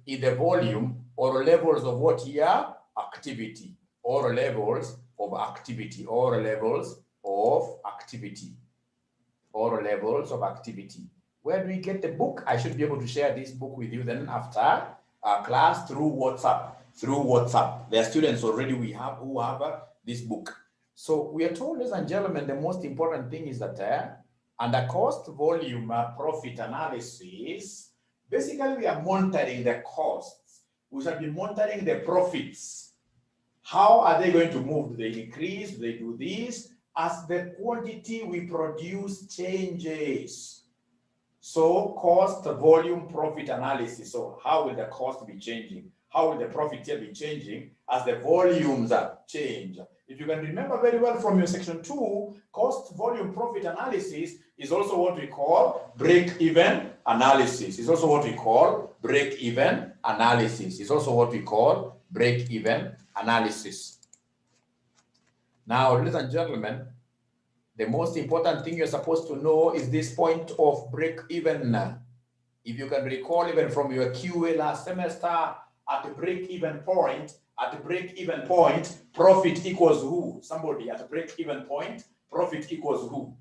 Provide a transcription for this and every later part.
in the volume or levels of what here? Activity, or levels of activity, or levels of activity, or levels of activity. Where do we get the book? I should be able to share this book with you then after class through WhatsApp. Through WhatsApp. There are students already who have this book. So we are told, ladies and gentlemen, the most important thing is that under cost volume profit analysis, basically we are monitoring the costs. We shall be monitoring the profits. How are they going to move? Do they increase? Do they do this? As the quantity we produce changes. So cost, volume, profit analysis. So how will the cost be changing? How will the profit here be changing as the volumes change? If you can remember very well from your section 2, cost, volume, profit analysis is also what we call break-even analysis. It's also what we call break-even analysis. It's also what we call break-even analysis. Now, ladies and gentlemen, the most important thing you're supposed to know is this point of break-even. If you can recall even from your QA last semester, at the break-even point, profit equals who? Somebody at the break-even point, profit equals who?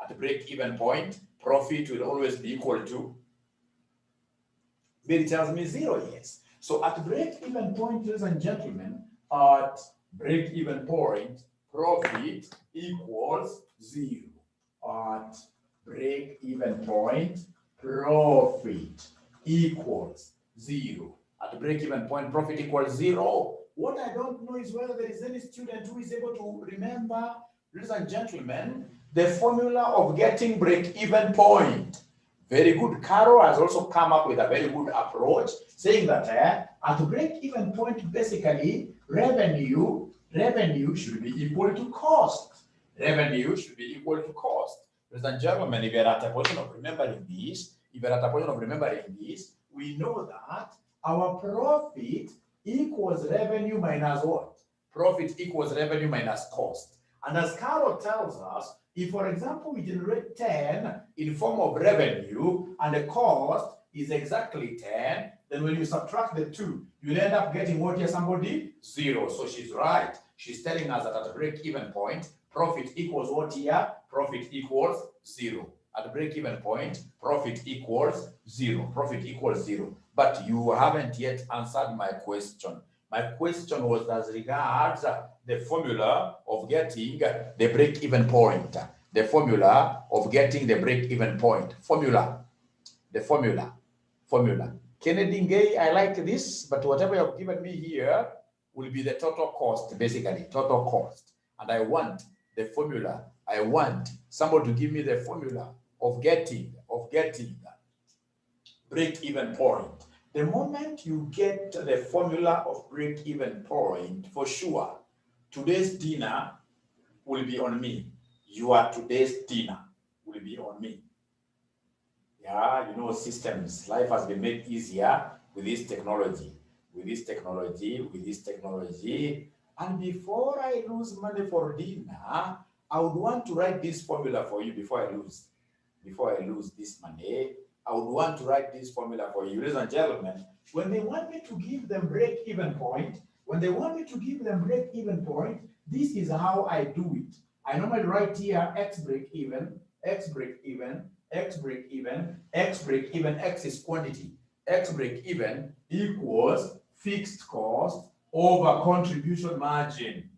At the break-even point, profit will always be equal to, it tells me 0, yes. So at the break-even point, ladies and gentlemen, at break-even point, profit equals 0. At break-even point, profit equals 0. At the break-even point, profit equals 0. What I don't know is whether there is any student who is able to remember, ladies and gentlemen, the formula of getting break-even point. Very good. Carol has also come up with a very good approach, saying that at the break-even point, basically, revenue should be equal to cost. Revenue should be equal to cost. Ladies and gentlemen, if you're at a point of remembering this, we know that our profit equals revenue minus what? Profit equals revenue minus cost. And as Carol tells us, if, for example, we generate 10 in form of revenue and the cost is exactly 10, then when you subtract the two, you'll end up getting what here, somebody? 0. So she's right. She's telling us that at the break-even point, profit equals what here? Profit equals 0. At the break-even point, profit equals 0. Profit equals 0. But you haven't yet answered my question. My question was as regards the formula of getting the break-even point. The formula of getting the break-even point. The formula. Kennedy Gay, I like this, but whatever you have given me here will be the total cost, basically, total cost. And I want the formula. I want somebody to give me the formula of getting break-even point. The moment you get the formula of break-even point, for sure, today's dinner will be on me. Today's dinner will be on me. Yeah, you know, systems. Life has been made easier with this technology. And before I lose money for dinner, I would want to write this formula for you before I lose this money. I would want to write this formula for you. Ladies and gentlemen, when they want me to give them break-even point, this is how I do it. I normally write here X break-even, X is quantity. X break-even equals fixed cost over contribution margin.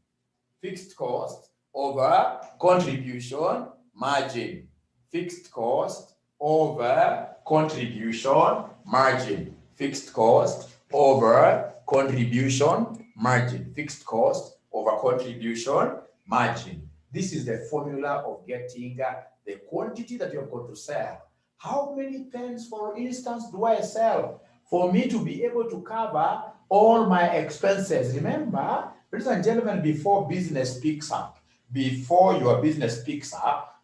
Fixed cost over contribution margin. Fixed cost over contribution margin. Fixed cost over contribution margin. Fixed cost over contribution margin. This is the formula of getting the quantity that you're going to sell. How many pens, for instance, do I sell for me to be able to cover all my expenses? Remember, ladies and gentlemen, before business picks up,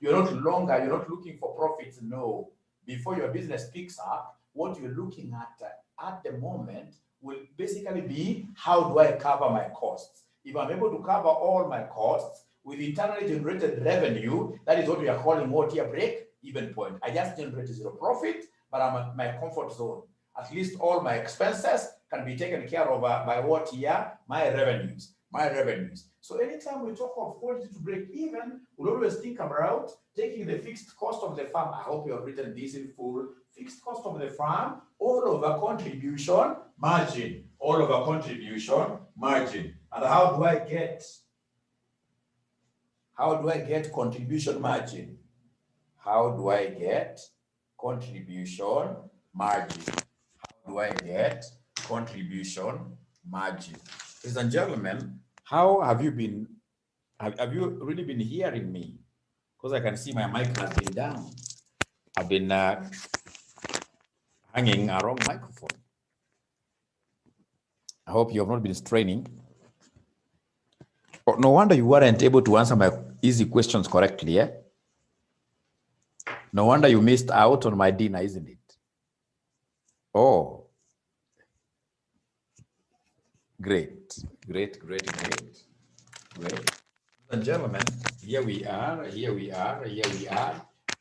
you're not looking for profits, no. Before your business picks up, what you're looking at the moment will basically be, how do I cover my costs? If I'm able to cover all my costs with internally generated revenue, that is what we are calling what here break-even point. I just generated 0 profit, but I'm at my comfort zone. at least all my expenses can be taken care of by what here? My revenues. My revenues. So anytime we talk of quantity to break even, we'll always think about taking the fixed cost of the farm. I hope you have written this in full. Fixed cost of the farm, all over contribution margin. All over contribution margin. And how do I get contribution margin? How do I get contribution margin? How do I get contribution margin? Ladies and gentlemen, how have you been? Have you really been hearing me? Because I can see my mic has been down. I've been hanging a wrong microphone. I hope you have not been straining. Oh, no wonder you weren't able to answer my easy questions correctly, eh? No wonder you missed out on my dinner, isn't it? Oh, great. Ladies and gentlemen, here we are.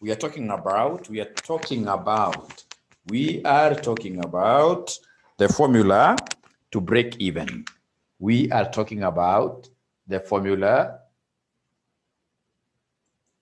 We are talking about the formula to break even. We are talking about the formula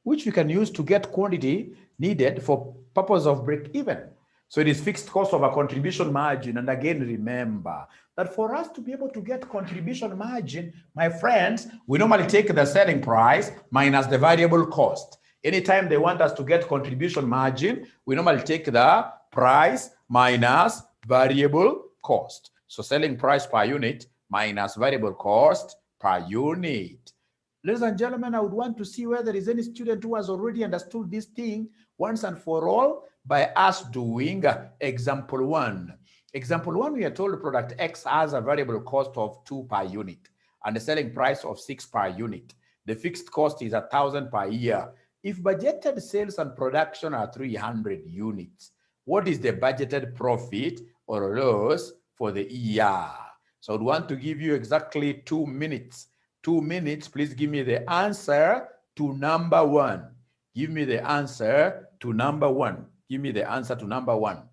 which we can use to get quantity needed for purpose of break even. So it is fixed cost of a contribution margin. And again, remember that for us to be able to get contribution margin, my friends, we normally take the selling price minus the variable cost. Anytime they want us to get contribution margin, we normally take the price minus variable cost. So selling price per unit minus variable cost per unit. Ladies and gentlemen, I would want to see whether there is any student who has already understood this thing once and for all by us doing example 1. Example 1, we are told product X has a variable cost of 2 per unit and a selling price of 6 per unit. The fixed cost is 1,000 per year. If budgeted sales and production are 300 units, what is the budgeted profit or loss for the year? So I would want to give you exactly 2 minutes. 2 minutes, please give me the answer to number 1. Give me the answer to number 1. Give me the answer to number 1.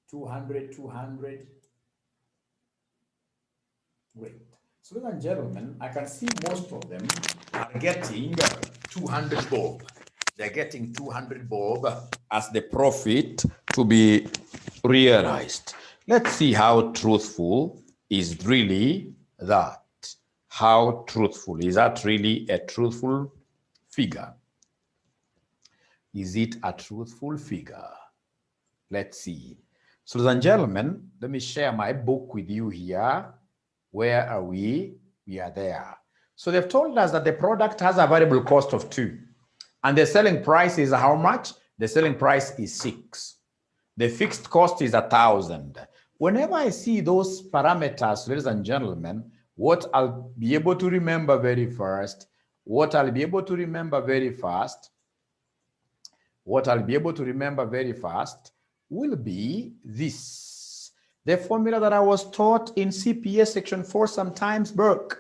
200, 200. Great. So, ladies and gentlemen, I can see most of them are getting 200 bob. They're getting 200 bob as the profit to be realized. Let's see how truthful is really that. How truthful? Is that really a truthful figure? Is it a truthful figure? Let's see. So, ladies and gentlemen, let me share my book with you here. Where are we? We are there. So they've told us that the product has a variable cost of 2. And the selling price is how much? The selling price is 6. The fixed cost is 1,000. Whenever I see those parameters, ladies and gentlemen, what I'll be able to remember very fast, what I'll be able to remember very fast will be this. The formula that I was taught in CPA section 4 sometimes back.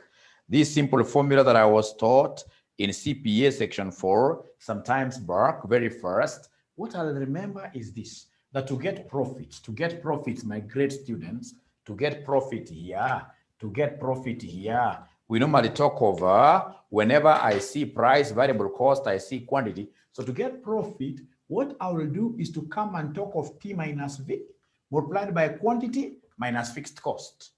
This simple formula that I was taught in CPA section 4 sometimes back very first. What I'll remember is this, that to get profits, my great students, to get profit here, we normally talk over whenever I see price, variable cost, I see quantity. So to get profit, what I will do is to come and talk of P minus V multiplied by quantity minus fixed cost.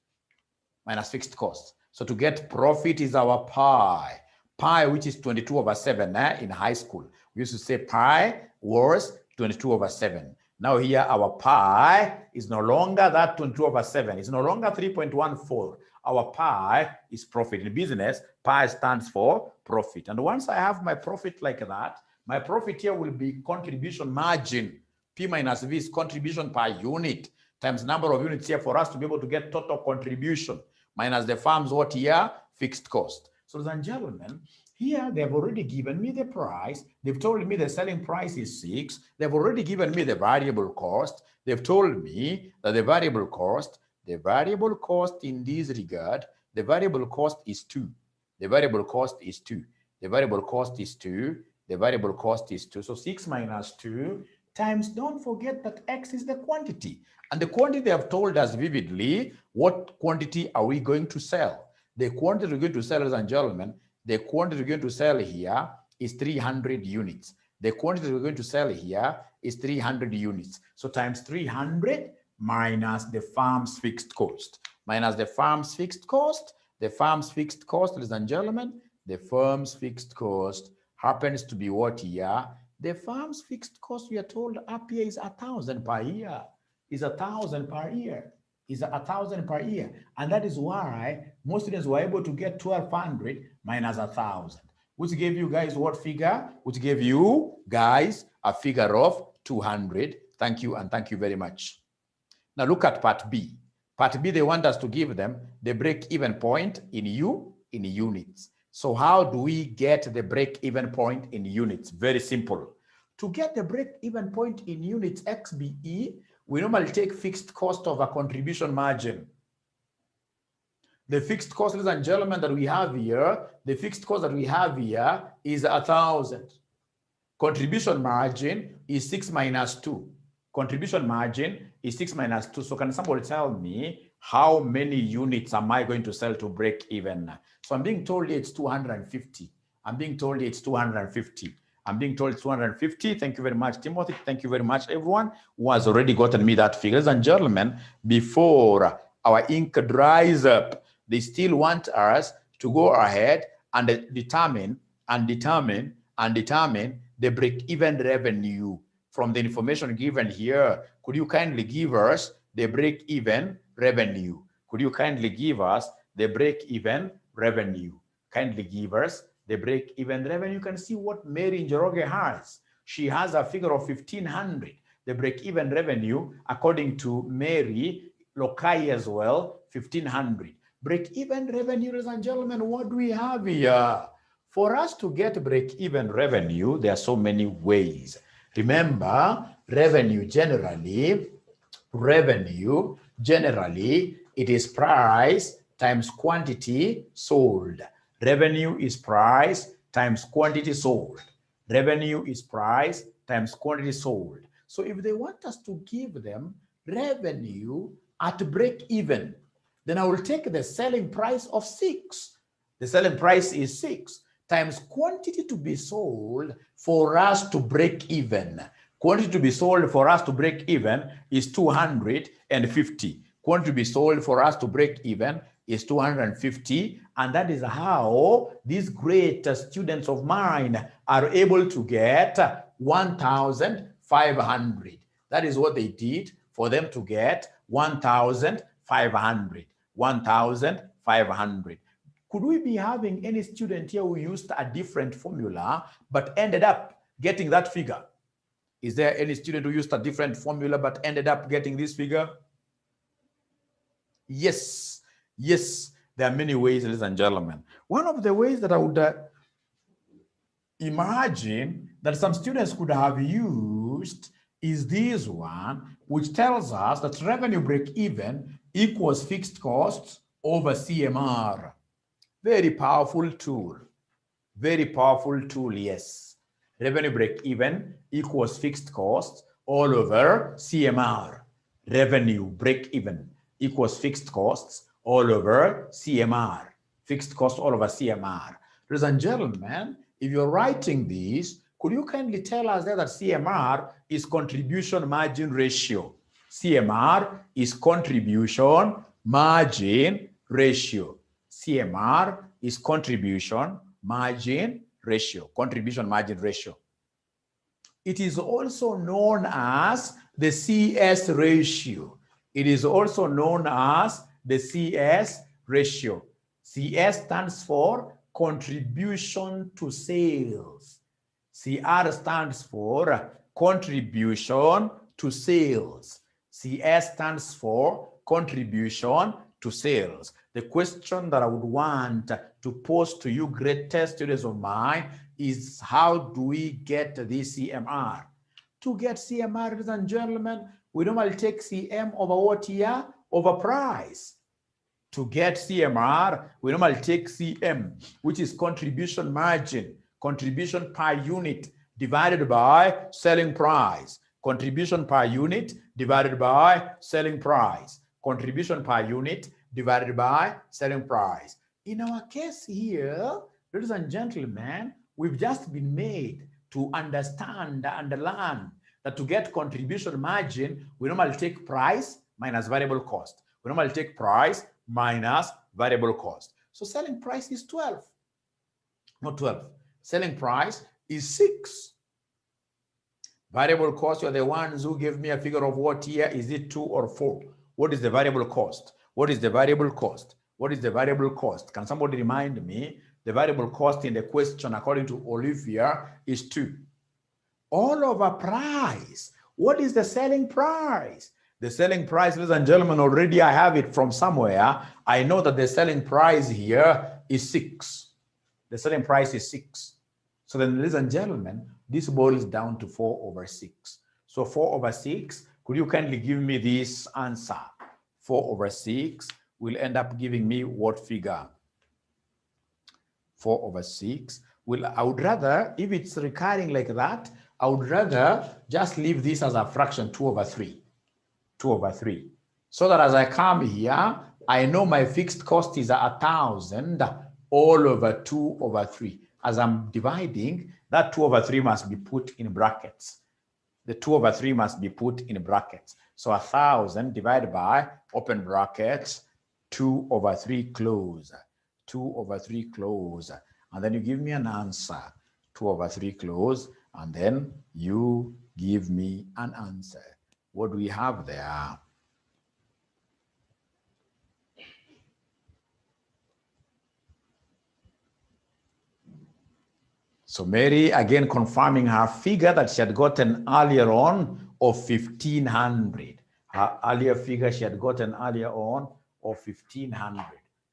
So to get profit is our pi. Pi, which is 22/7 in high school. We used to say pi was 22/7. Now here our pi is no longer that 22/7. It's no longer 3.14. Our pi is profit. In business, pi stands for profit. And once I have my profit like that, my profit here will be contribution margin. P minus V is contribution per unit times number of units here for us to be able to get total contribution minus the firm's what here? Fixed cost. So, ladies and gentlemen, here they've already given me the price. They've told me the selling price is 6. They've already given me the variable cost. They've told me that the variable cost in this regard, the variable cost is 2. The variable cost is 2. So 6 minus 2 times, don't forget that X is the quantity. And the quantity they have told us vividly, what quantity are we going to sell? The quantity we're going to sell, ladies and gentlemen, the quantity we're going to sell here is 300 units. The quantity we're going to sell here is 300 units. So times 300 minus the firm's fixed cost. Ladies and gentlemen, the firm's fixed cost happens to be what here? The firm's fixed cost, we are told up here, is 1,000 per year. Is 1,000 per year. And that is why most students were able to get 1,200 minus 1,000, which gave you guys what figure? Which gave you guys a figure of 200. Thank you, and thank you very much. Now look at part B. Part B, they want us to give them the break-even point in units. So how do we get the break-even point in units? Very simple. To get the break-even point in units XBE, we normally take fixed cost of a contribution margin. The fixed cost, ladies and gentlemen, that we have here, is 1,000. Contribution margin is 6 minus 2. So can somebody tell me how many units am I going to sell to break even? So I'm being told it's 250. Thank you very much, Timothy. Thank you very much, everyone who has already gotten me that figure. Ladies and gentlemen, before our ink dries up, they still want us to go ahead and determine the break-even revenue. From the information given here, could you kindly give us the break-even revenue? You can see what Mary Njoroge has. She has a figure of 1,500. The break-even revenue, according to Mary Lokai as well, 1,500. Break-even revenue, ladies and gentlemen, what do we have here? For us to get break-even revenue, there are so many ways. Remember, revenue generally, it is price times quantity sold. Revenue is price times quantity sold. So if they want us to give them revenue at break even. Then I will take the selling price of 6. The selling price is 6 times quantity to be sold for us to break even. Quantity to be sold for us to break even is 250. Quantity to be sold for us to break even is 250. And that is how these great students of mine are able to get 1,500. That is what they did for them to get 1,500. 1,500. Could we be having any student here who used a different formula but ended up getting that figure? Is there any student who used a different formula but ended up getting this figure? Yes, yes, there are many ways, ladies and gentlemen. One of the ways that I would imagine that some students could have used is this one, which tells us that revenue break-even equals fixed costs over CMR. Very powerful tool. Very powerful tool, yes. Revenue break-even equals fixed costs all over CMR. Revenue break-even equals fixed costs all over CMR. Fixed cost all over CMR. Ladies and gentlemen, if you're writing this, could you kindly tell us that CMR is contribution margin ratio? CMR is contribution margin ratio. CMR is contribution margin ratio. Contribution margin ratio. It is also known as the CS ratio. It is also known as the CS ratio. CS stands for contribution to sales. CR stands for contribution to sales. CS stands for contribution to sales. The question that I would want to pose to you, greatest students of mine, is how do we get this CMR? To get CMR, ladies and gentlemen, we normally take CM over what here? Over price. To get CMR, we normally take CM, which is contribution margin, contribution per unit divided by selling price. Contribution per unit divided by selling price. Contribution per unit divided by selling price. In our case here, ladies and gentlemen, we've just been made to understand and learn that to get contribution margin, we normally take price minus variable cost. We normally take price minus variable cost. So selling price is 12. Not 12. Selling price is 6. Variable cost, you're the ones who gave me a figure of what here. Is it 2 or 4? What is the variable cost? What is the variable cost? What is the variable cost? Can somebody remind me? The variable cost in the question, according to Olivia, is 2. All over price. What is the selling price? The selling price, ladies and gentlemen, already I have it from somewhere. I know that the selling price here is 6. The selling price is 6. So then, ladies and gentlemen, this boils down to 4 over 6. So 4 over 6, could you kindly give me this answer? 4 over 6 will end up giving me what figure? 4 over 6. I would rather, if it's recurring like that, I would rather just leave this as a fraction, 2 over 3. 2 over 3. So that as I come here, I know my fixed cost is 1,000 all over 2 over 3. As I'm dividing, that 2 over 3 must be put in brackets. The 2 over 3 must be put in brackets. So 1,000 divided by, open brackets, 2 over 3 close. 2 over 3 close. And then you give me an answer. 2 over 3 close. And then you give me an answer. What do we have there? So Mary, again, confirming her figure that she had gotten earlier on of 1,500. Her earlier figure she had gotten earlier on of 1,500.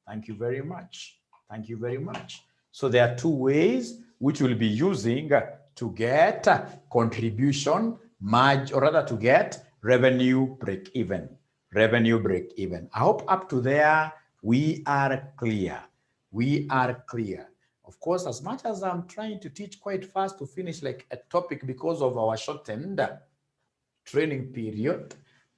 Thank you very much. Thank you very much. So there are 2 ways which we'll be using to get contribution margin, or rather to get revenue break-even. Revenue break-even. I hope up to there we are clear. We are clear. Of course, as much as I'm trying to teach quite fast to finish like a topic because of our shortened training period,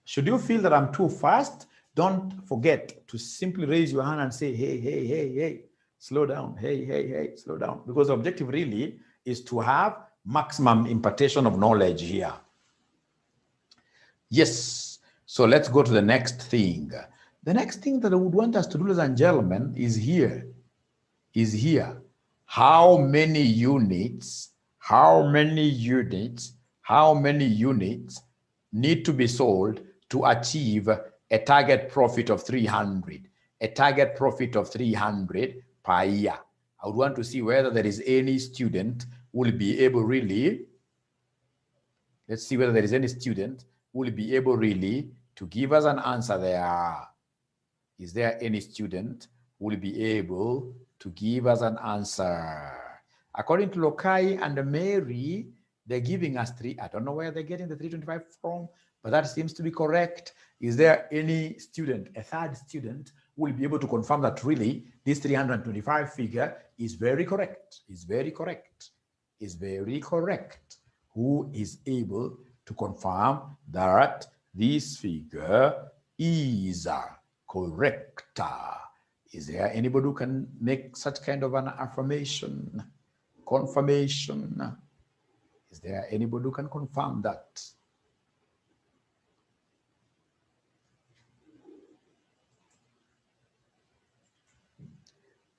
Should you feel that I'm too fast, don't forget to simply raise your hand and say, hey, hey, hey, hey, slow down, hey, hey, hey, slow down. Because the objective really is to have maximum impartation of knowledge here. Yes, so let's go to the next thing. The next thing that I would want us to do, ladies and gentlemen, is here. How many units need to be sold to achieve a target profit of 300, a target profit of 300 per year. I would want to see whether there is any student who will be able really, let's see whether there is any student who will be able really to give us an answer there. Is there any student who will be able to give us an answer? According to Lokai and Mary, they're giving us 3. I don't know where they're getting the 325 from, but that seems to be correct. Is there any student, a third student, who will be able to confirm that really this 325 figure is very correct, is very correct? Who is able to confirm that this figure is correct? Is there anybody who can make such kind of an affirmation, confirmation? Is there anybody who can confirm that?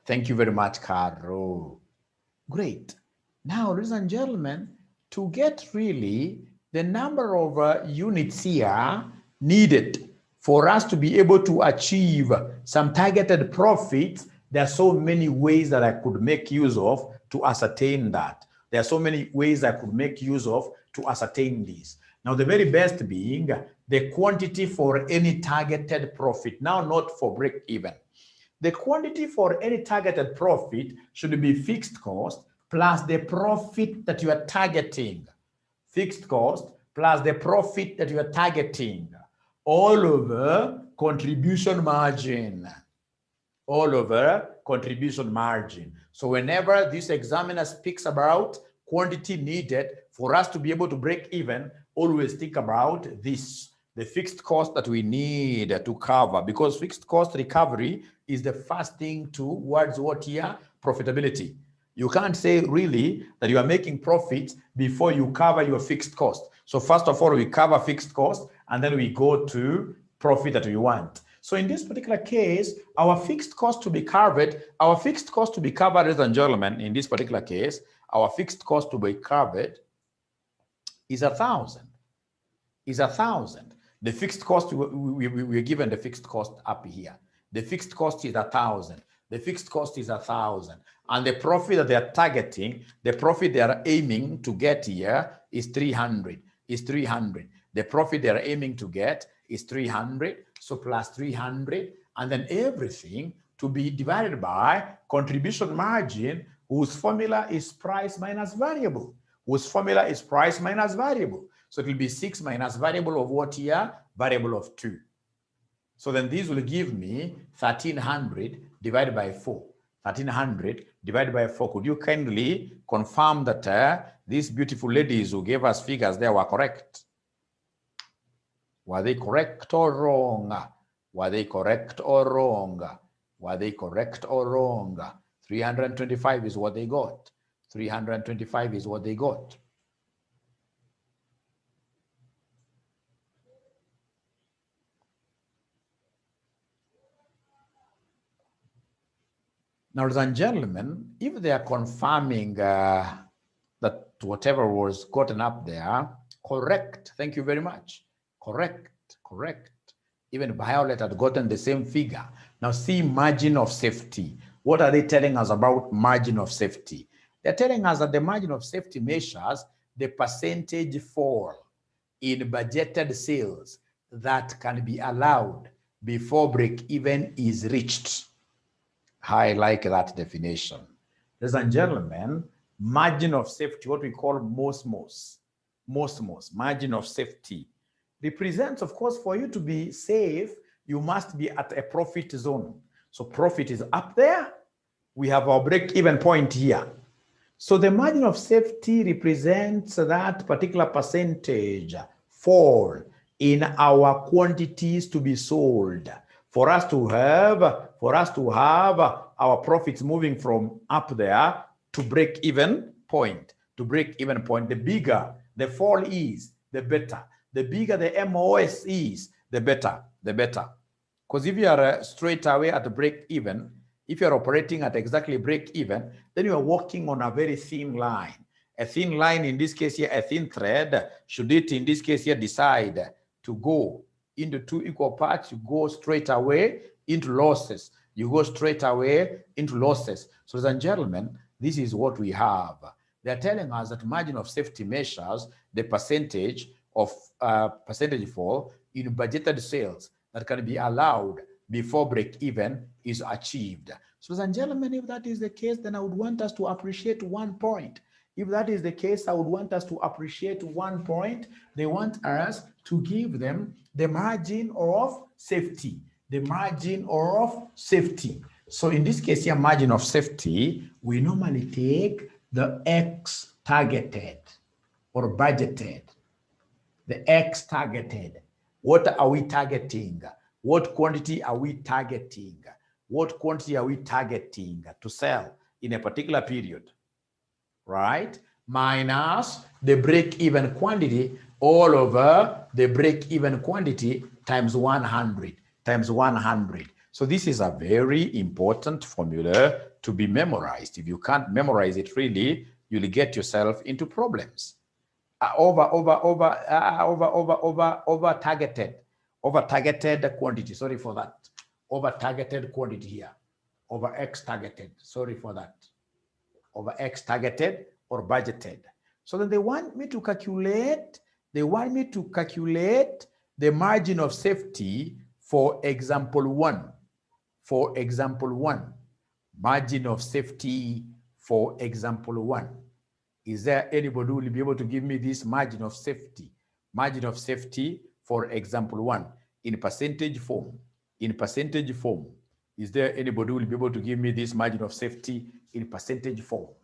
Thank you very much, Caro. Great. Now, ladies and gentlemen, to get really the number of units here needed for us to be able to achieve some targeted profits, there are so many ways that I could make use of to ascertain that. There are so many ways I could make use of to ascertain this. Now, the very best being the quantity for any targeted profit, now not for break even. The quantity for any targeted profit should be fixed cost plus the profit that you are targeting. Fixed cost plus the profit that you are targeting. All over contribution margin. All over contribution margin. So whenever this examiner speaks about quantity needed for us to be able to break even, always think about this, the fixed cost that we need to cover, because fixed cost recovery is the first thing towards what here? Profitability. You can't say really that you are making profit before you cover your fixed cost. So first of all, we cover fixed cost and then we go to profit that we want. So in this particular case, our fixed cost to be covered, ladies and gentlemen, in this particular case, our fixed cost to be covered is 1,000. The fixed cost, we're given the fixed cost up here. The fixed cost is 1,000. The fixed cost is 1,000. And the profit that they are targeting, the profit they are aiming to get here is 300. The profit they are aiming to get is 300. So plus 300. And then everything to be divided by contribution margin, whose formula is price minus variable. So it will be 6 minus variable of what here? Variable of 2. So then this will give me 1,300 divided by 4. 1,300 divided by 4. Could you kindly confirm that these beautiful ladies who gave us figures there were correct? Were they correct or wrong? 325 is what they got. 325 is what they got. Now, ladies and gentlemen, if they are confirming that whatever was gotten up there, correct, thank you very much. Correct. Even Violet had gotten the same figure. Now see margin of safety. What are they telling us about margin of safety? They're telling us that the margin of safety measures the percentage fall in budgeted sales that can be allowed before break-even is reached. I like that definition. Ladies and gentlemen, margin of safety, what we call MOSMOS, margin of safety, represents, of course, for you to be safe, you must be at a profit zone. So profit is up there. We have our break-even point here. So the margin of safety represents that particular percentage fall in our quantities to be sold, for us to have our profits moving from up there to break even point. To break even point, the bigger the fall is, the better. The bigger the MOS is, the better, the better. Because if you are straight away at break even, if you're operating at exactly break even, then you are walking on a very thin line. A thin line, in this case here, a thin thread. Should it, in this case here, decide to go into two equal parts, you go straight away into losses. You go straight away into losses. So, ladies and gentlemen, this is what we have. They're telling us that margin of safety measures the percentage of percentage fall in budgeted sales that can be allowed before break even is achieved. So, ladies and gentlemen, if that is the case, then I would want us to appreciate one point. If that is the case, I would want us to appreciate one point. They want us to give them the margin of safety. The margin of safety. So in this case here, margin of safety, we normally take the X targeted or budgeted. The X targeted. What are we targeting? What quantity are we targeting? What quantity are we targeting to sell in a particular period? Right? Minus the break-even quantity all over the break-even quantity times 100, times 100. So this is a very important formula to be memorized. If you can't memorize it really, you'll get yourself into problems. Over targeted quantity. Sorry for that. Over targeted quantity here. Over X targeted. Sorry for that. Over X targeted or budgeted. So then they want me to calculate, the margin of safety for example 1. For example 1. Margin of safety for example 1. Is there anybody who will be able to give me this margin of safety? Margin of safety for example 1 in percentage form. In percentage form. Is there anybody who will be able to give me this margin of safety in percentage form?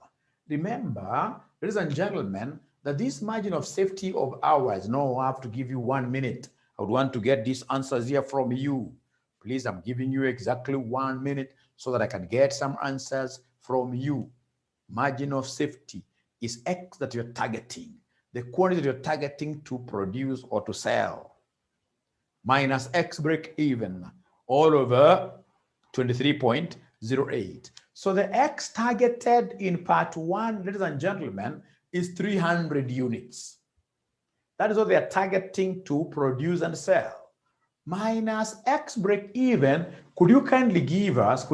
Remember, ladies and gentlemen, that this margin of safety of ours, no, I have to give you 1 minute. I would want to get these answers here from you. Please, I'm giving you exactly 1 minute so that I can get some answers from you. Margin of safety is X that you're targeting, the quantity that you're targeting to produce or to sell, minus X break even all over 23.08. So the X targeted in part 1, ladies and gentlemen, is 300 units. That is what they are targeting to produce and sell. Minus X break even, could you kindly give us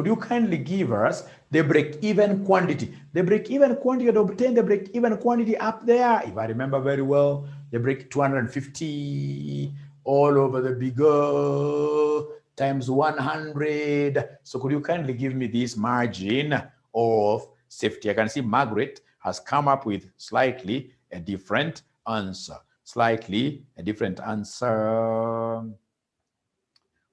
the break even quantity? The break even quantity, to obtain the break even quantity up there, if I remember very well, the break 250 all over the bigger times 100. So could you kindly give me this margin of safety? I can see Margaret has come up with slightly a different answer. Slightly a different answer.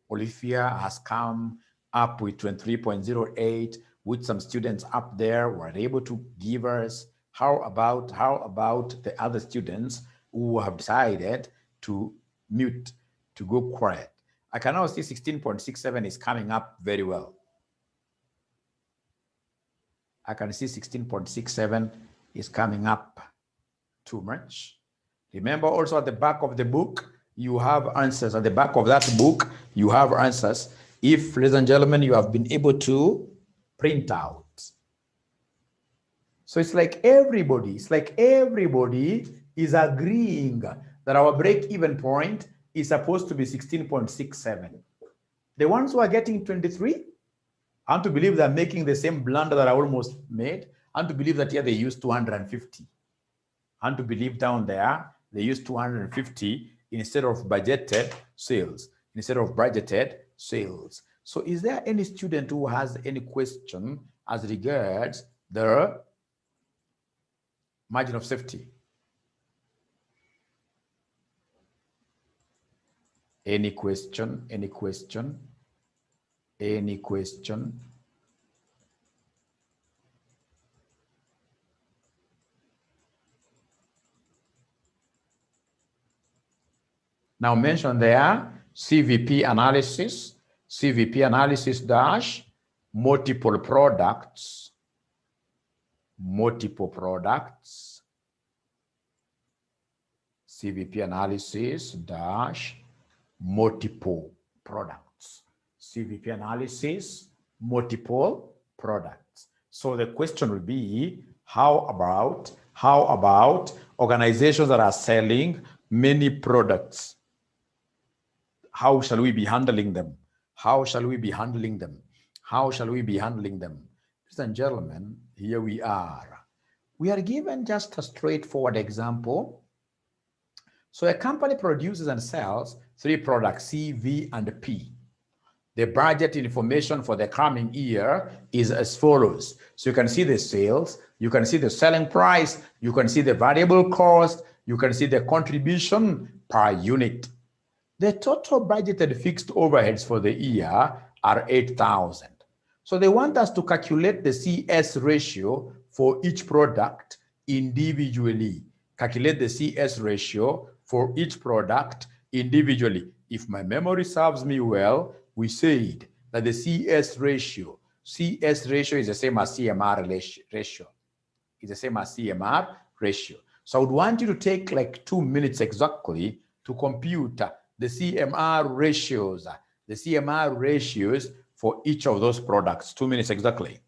Olivia has come up with 23.08, with some students up there were able to give us. How about the other students who have decided to mute, to go quiet? I can now see 16.67 is coming up very well. I can see 16.67 is coming up too much. Remember also at the back of the book, you have answers. At the back of that book, you have answers. If, ladies and gentlemen, you have been able to print out. So it's like everybody is agreeing that our break-even point is supposed to be 16.67. The ones who are getting 23, I want to believe they're making the same blunder that I almost made. I want to believe that here they used 250. I want to believe down there they used 250 instead of budgeted sales. So is there any student who has any question as regards the margin of safety? Any question? Any question? Any question? Now mention there CVP analysis dash multiple products, CVP analysis dash multiple products, CVP analysis multiple products. So the question will be, how about organizations that are selling many products? How shall we be handling them? How shall we be handling them? How shall we be handling them? Ladies and gentlemen, here we are. We are given just a straightforward example. So a company produces and sells 3 products, C, V, and P. The budget information for the coming year is as follows. So you can see the sales, you can see the selling price, you can see the variable cost, you can see the contribution per unit. The total budgeted fixed overheads for the year are 8,000. So they want us to calculate the CS ratio for each product individually. Calculate the CS ratio for each product individually. If my memory serves me well, we said that the CS ratio is the same as CMR ratio. It's the same as CMR ratio. So I would want you to take like 2 minutes exactly to compute the CMR ratios for each of those products. 2 minutes exactly.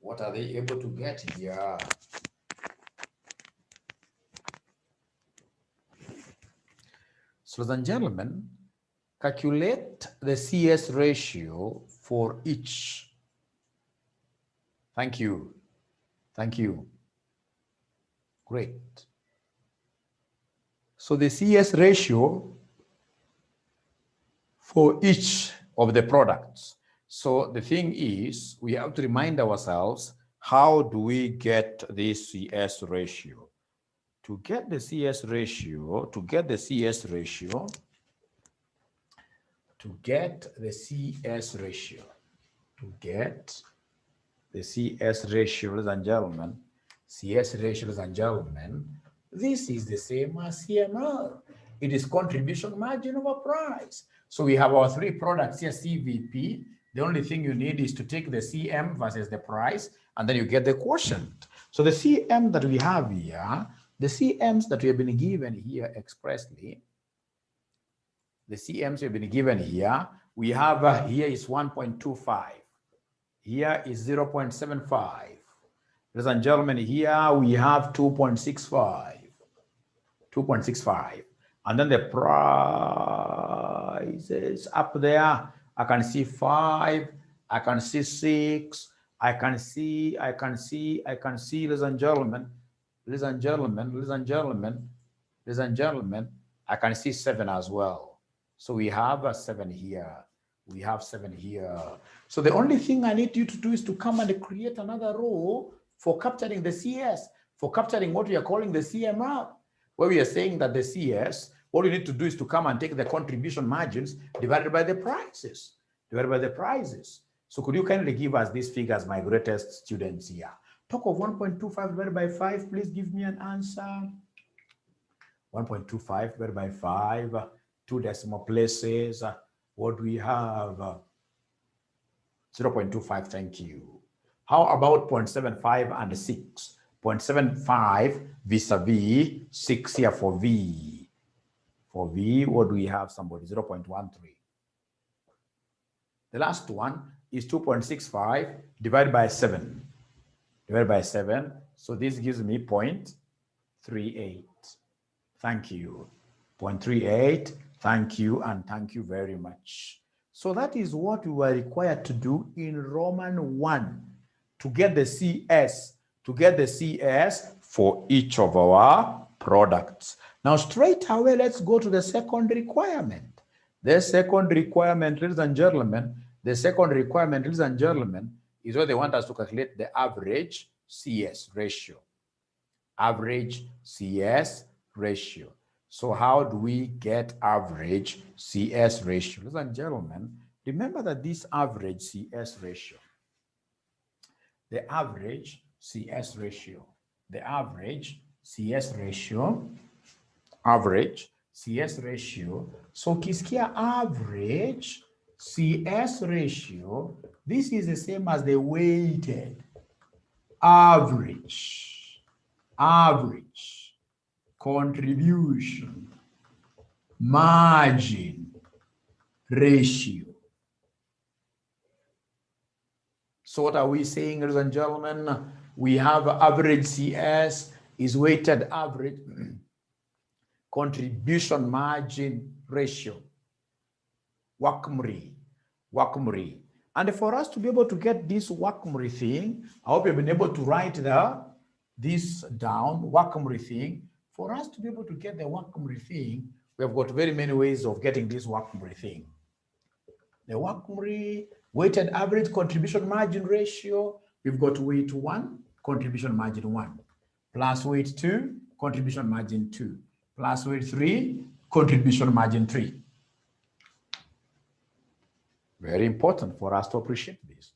What are they able to get here? So, ladies and gentlemen, calculate the CS ratio for each. Thank you. Thank you. Great. So the CS ratio for each of the products. So the thing is, we have to remind ourselves, how do we get this CS ratio? To get the CS ratio, to get the CS ratio, to get the CS ratio, to get the CS ratio, ladies and gentlemen, CS ratio, ladies and gentlemen, this is the same as CMR. It is contribution margin over price. So we have our three products here, CVP. The only thing you need is to take the CM versus the price, and then you get the quotient. So the CM that we have here, the CMs that we have been given here expressly, the CMs we have been given here, we have here is 1.25. Here is 0.75. Ladies and gentlemen, here we have 2.65. 2.65. And then the price is up there. I can see 5. I can see 6. I can see, ladies and gentlemen, ladies and gentlemen, ladies and gentlemen, ladies and gentlemen, I can see 7 as well. So we have a 7 here. We have 7 here. So the only thing I need you to do is to come and create another row for capturing the CS, for capturing what we are calling the CMR, where we are saying that the CS, what we need to do is to come and take the contribution margins divided by the prices, So could you kindly give us these figures, my greatest students here? Talk of 1.25 divided by 5, please give me an answer. 1.25 divided by 5, 2 decimal places. What do we have? 0.25, thank you. How about 0.75 and 6? 0.75 vis-a-vis 6 here for V. For V, what do we have, somebody? 0.13. The last one is 2.65 divided by 7. Divided by 7. So this gives me 0.38. Thank you. 0.38. Thank you, and thank you very much. So that is what we were required to do in Roman 1 to get the CS, for each of our products. Now, straight away, let's go to the second requirement. The second requirement, ladies and gentlemen, is where they want us to calculate the average CS ratio. Average CS ratio. So how do we get average CS ratio? Ladies and gentlemen, remember that this average CS ratio, the average CS ratio, so ukisikia average CS ratio, this is the same as the weighted average contribution margin ratio. So what are we saying, ladies and gentlemen? We have average CS is weighted average contribution margin ratio, WACMRI. And for us to be able to get this WACMRI thing, I hope you've been able to write this down, WACMRI thing. For us to be able to get the WACMRI thing, we have got very many ways of getting this WACMRI thing. The WACMRI, weighted average contribution margin ratio, we've got weight 1, contribution margin 1, plus weight 2, contribution margin 2, plus weight 3, contribution margin 3. Very important for us to appreciate this.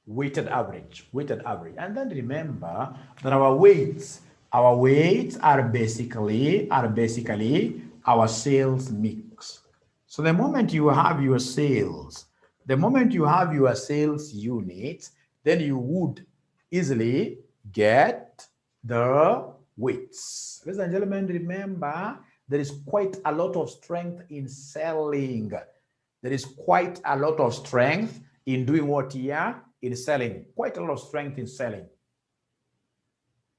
Weighted average. And then remember that our weights are basically our sales mix. So the moment you have your sales, units, then you would easily get the weights. Ladies and gentlemen, remember there is quite a lot of strength in selling. There is quite a lot of strength in doing what here? In selling. Quite a lot of strength in selling.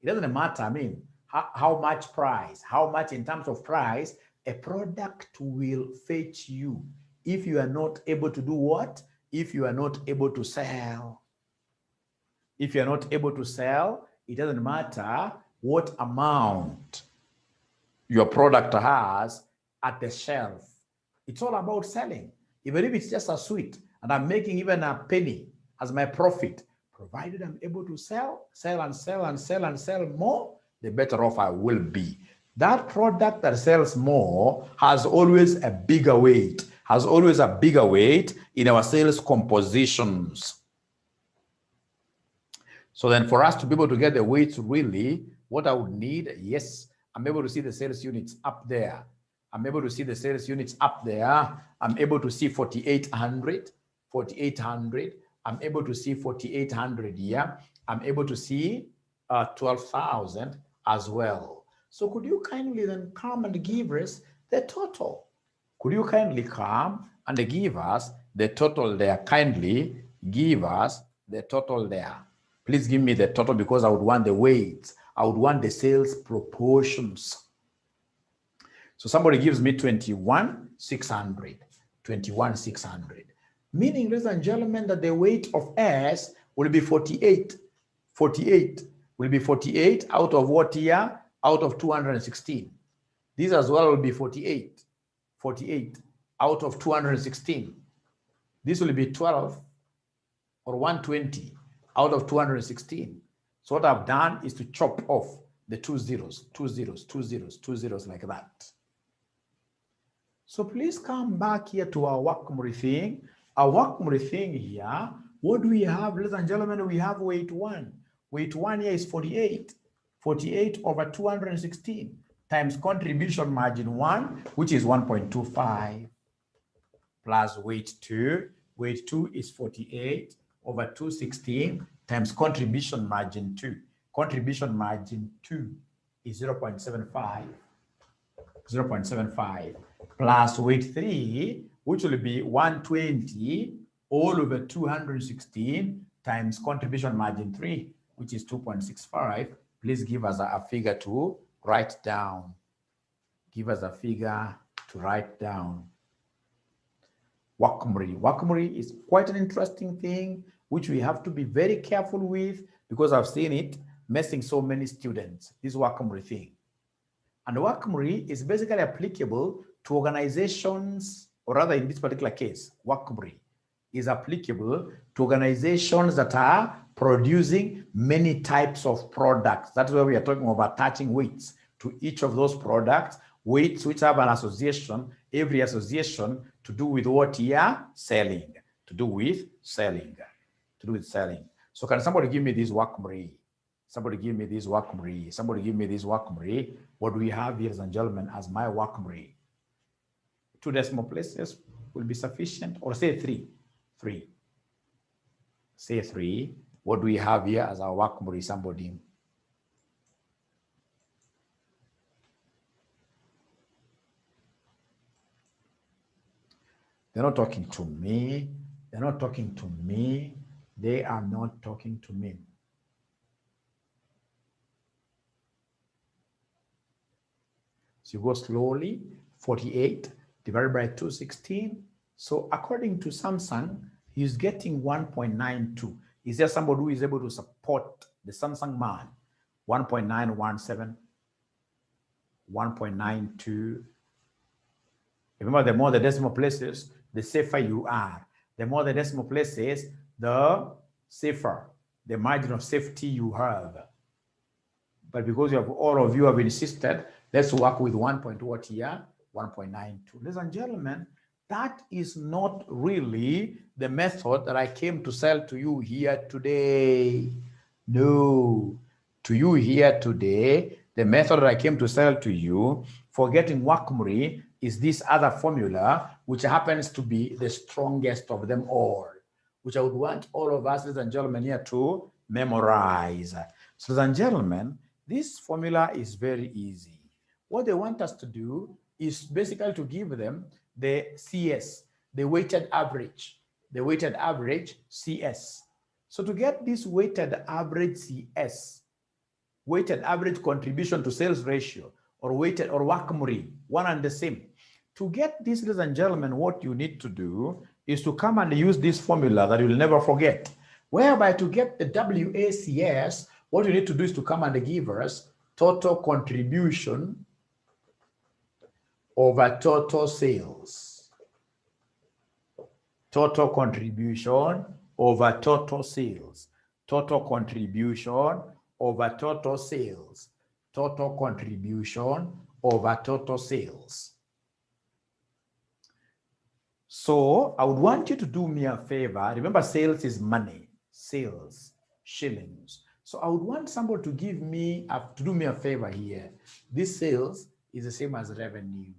It doesn't matter, I mean, how much price, how much in terms of price, a product will fetch you if you are not able to do what? If you are not able to sell. If you are not able to sell, it doesn't matter what amount your product has at the shelf. It's all about selling. Even if it's just a sweet and I'm making even a penny as my profit, provided I'm able to sell more, the better off I will be. That product that sells more has always a bigger weight, in our sales compositions. So then for us to be able to get the weights really, what I would need, yes, I'm able to see the sales units up there. I'm able to see the sales units up there. I'm able to see 4,800. I'm able to see 4,800 here. I'm able to see 12,000 as well. So could you kindly then come and give us the total? Could you kindly come and give us the total there? Kindly give us the total there. Please give me the total because I would want the weights. I would want the sales proportions. So somebody gives me 21,600. 21,600. Meaning, ladies and gentlemen, that the weight of S will be 48. 48 will be 48 out of what here? Out of 216. This as well will be 48. 48 out of 216. This will be 12 or 120 out of 216. So what I've done is to chop off the 2 zeros like that. So please come back here to our workmemory thing. Our workmemory thing here, what do we have, ladies and gentlemen? We have weight 1. Weight 1 here is 48. 48 over 216 times contribution margin 1, which is 1.25, plus weight 2. Weight 2 is 48 over 216 times contribution margin 2. Contribution margin 2 is 0.75. 0.75 plus weight 3, which will be 120 all over 216 times contribution margin 3, which is 2.65. Please give us a figure to write down. Give us a figure to write down. Workmemory. Workmemory is quite an interesting thing, which we have to be very careful with because I've seen it messing so many students, this workmemory thing. And workmemory is basically applicable to organizations, or rather in this particular case, workmemory is applicable to organizations that are producing many types of products. That's where we are talking about attaching weights to each of those products, weights which have an association, every association to do with what you are selling, to do with selling. So can somebody give me this workmemory? Somebody give me this workmemory. Somebody give me this workmemory. What do we have, ladies and gentlemen, as my workmemory? 2 decimal places will be sufficient, or say 3. 3. Say 3. What do we have here as our workmemory? Somebody. They're not talking to me. They're not talking to me. They are not talking to me. So you go slowly, 48 divided by 216. So according to Samsung, he's getting 1.92. Is there somebody who is able to support the Samsung man? 1.917, 1.92. Remember, the more the decimal places, the safer you are. The more the decimal places, the safer, the margin of safety you have. But because all of you have insisted, let's work with 1.what here? 1.92. Ladies and gentlemen, that is not really the method that I came to sell to you here today. No. To you here today, the method that I came to sell to you for getting workmemory is this other formula, which happens to be the strongest of them all, which I would want all of us, ladies and gentlemen, here to memorize. So, ladies and gentlemen, this formula is very easy. What they want us to do is basically to give them the CS, the weighted average CS. So to get this weighted average CS, weighted average contribution to sales ratio, or weighted or WACMRI, one and the same. To get this, ladies and gentlemen, what you need to do is to come and use this formula that you'll never forget, whereby to get the WACS, what you need to do is to come and give us total contribution over total sales. Total contribution over total sales. Total contribution over total sales. Total contribution over total sales. So I would want you to do me a favor. Remember, sales is money. Sales, shillings. So I would want somebody to give me to do me a favor here. This sales is the same as revenue.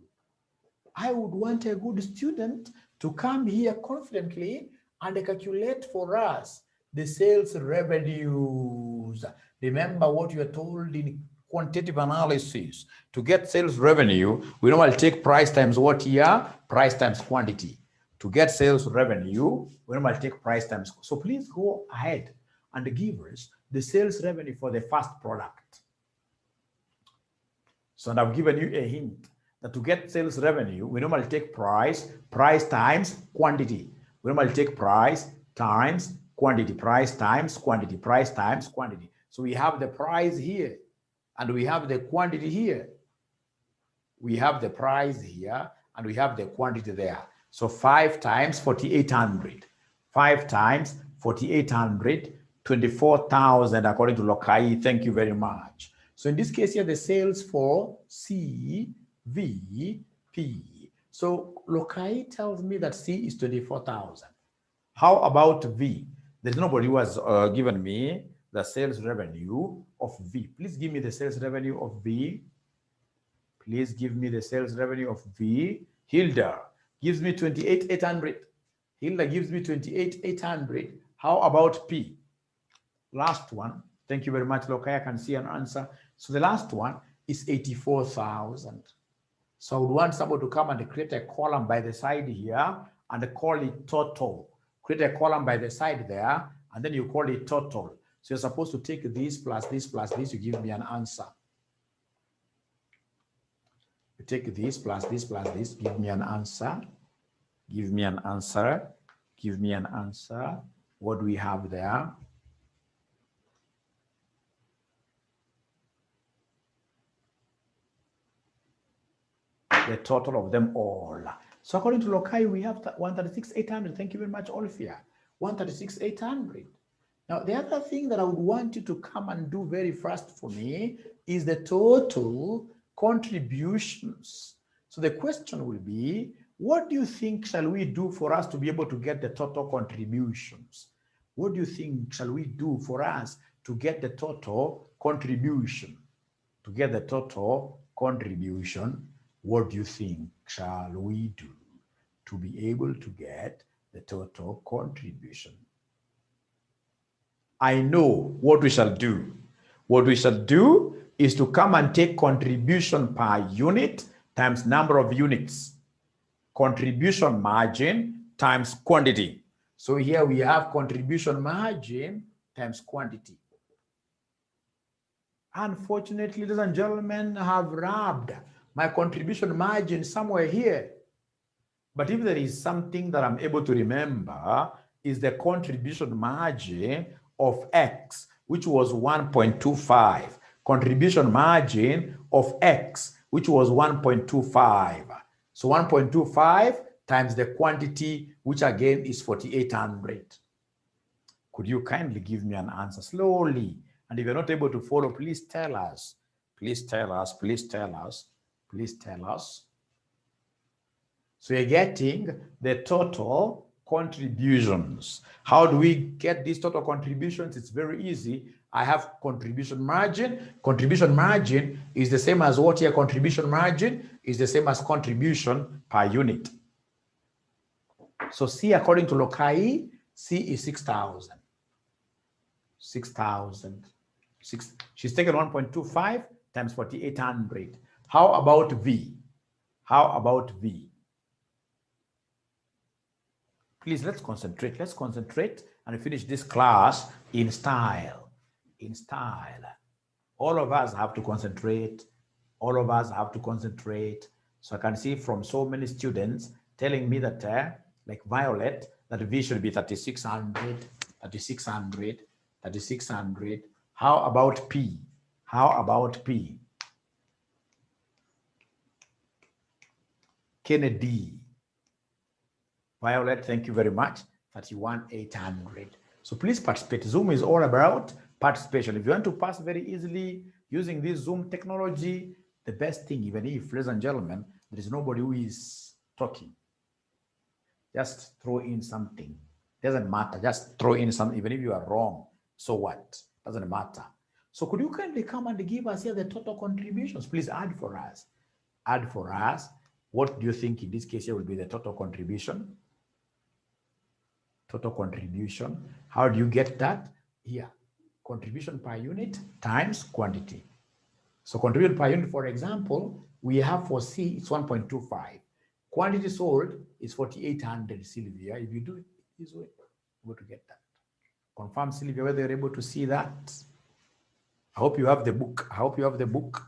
I would want a good student to come here confidently and calculate for us the sales revenues. Remember what you are told in quantitative analysis. To get sales revenue, we normally take price times what here? Price times quantity. To get sales revenue, we normally take price times. So please go ahead and give us the sales revenue for the first product. So I've given you a hint that to get sales revenue, we normally take price times quantity. We normally take price times quantity, price times quantity, price times quantity. So we have the price here and we have the quantity here. We have the price here and we have the quantity there. So 5 times 4,800. 5 times 4,800, 24,000 according to Lokai. Thank you very much. So in this case here, the sales for CVP. So Lokai tells me that C is 24,000. How about V? There's nobody who has given me the sales revenue of V. Please give me the sales revenue of V. Please give me the sales revenue of V. Hilda gives me 28,800. Hilda gives me 28,800. How about P? Last one. Thank you very much, Lokai. I can see an answer. So the last one is 84,000. So I would want someone to come and create a column by the side here and call it total. Create a column by the side there, and then you call it total. So you're supposed to take this plus this plus this, you give me an answer. You take this plus this plus this, give me an answer. Give me an answer. Give me an answer. What do we have there? The total of them all. So according to Lokai, we have 136,800. Thank you very much, Olivia. 136,800. Now, the other thing that I would want you to come and do very fast for me is the total contributions. So the question will be, what do you think shall we do for us to be able to get the total contributions? What do you think shall we do for us to get the total contribution? To get the total contribution, what do you think shall we do to be able to get the total contribution? I know what we shall do. What we shall do is to come and take contribution per unit times number of units. Contribution margin times quantity. So here we have contribution margin times quantity. Unfortunately, ladies and gentlemen, I have rubbed my contribution margin somewhere here. But if there is something that I'm able to remember, is the contribution margin of X, which was 1.25. Contribution margin of X, which was 1.25. So 1.25 times the quantity, which again is 4,800. Could you kindly give me an answer slowly? And if you're not able to follow, please tell us. Please tell us. Please tell us. Please tell us. So you're getting the total contributions. How do we get these total contributions? It's very easy. I have contribution margin. Contribution margin is the same as what here? Contribution margin is the same as contribution per unit. So C, according to Lokai, C is 6,000. 6,000. She's taken 1.25 times 4,800. How about V? How about V? Please, let's concentrate. Let's concentrate and finish this class in style. In style. All of us have to concentrate. All of us have to concentrate. So I can see from so many students telling me that, like Violet, that V should be 3600, 3600, 3600. How about P? How about P? Kennedy. Violet, thank you very much. 31800. So please participate. Zoom is all about participation. If you want to pass very easily using this Zoom technology, the best thing, even if, ladies and gentlemen, there is nobody who is talking, just throw in something. Doesn't matter. Just throw in something, even if you are wrong. So what? Doesn't matter. So could you kindly come and give us here the total contributions? Please add for us. Add for us. What do you think in this case here will be the total contribution? Total contribution. How do you get that? Here, contribution per unit times quantity. So contribution per unit, for example, we have for C, it's 1.25. Quantity sold is 4,800, Sylvia. If you do it this way, you're able to get that. Confirm, Sylvia, whether you're able to see that. I hope you have the book. I hope you have the book.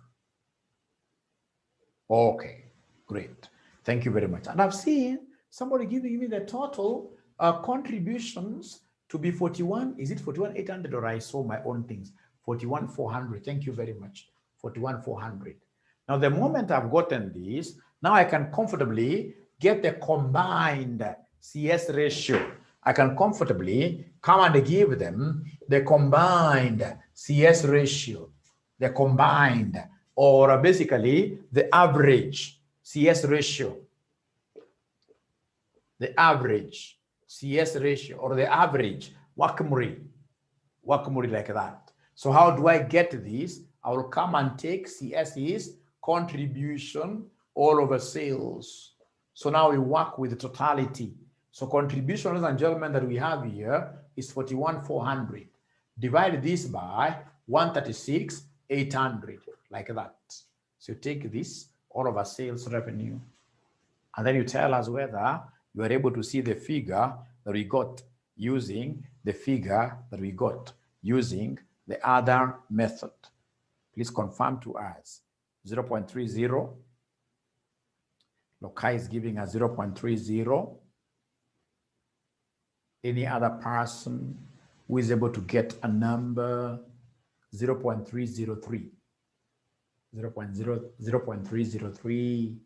Okay, great. Thank you very much. And I've seen somebody giving me the total contributions to be 41. Is it 41,800 or I saw my own things? 41,400. Thank you very much. 41,400. Now, the moment I've gotten this, now I can comfortably get the combined CS ratio. I can comfortably come and give them the combined CS ratio, the combined, or basically the average CS ratio, the average CS ratio, or the average Wakamuri like that. So how do I get this? I will come and take CS is contribution all over sales. So now we work with the totality. So contribution, ladies and gentlemen, that we have here is 41,400. Divide this by 136,800, like that. So you take this all over sales revenue, and then you tell us whether you are able to see the figure that we got using the figure that we got using the other method. Please confirm to us. 0.30. Lokai is giving us 0.30. Any other person who is able to get a number? 0.303. 0.303.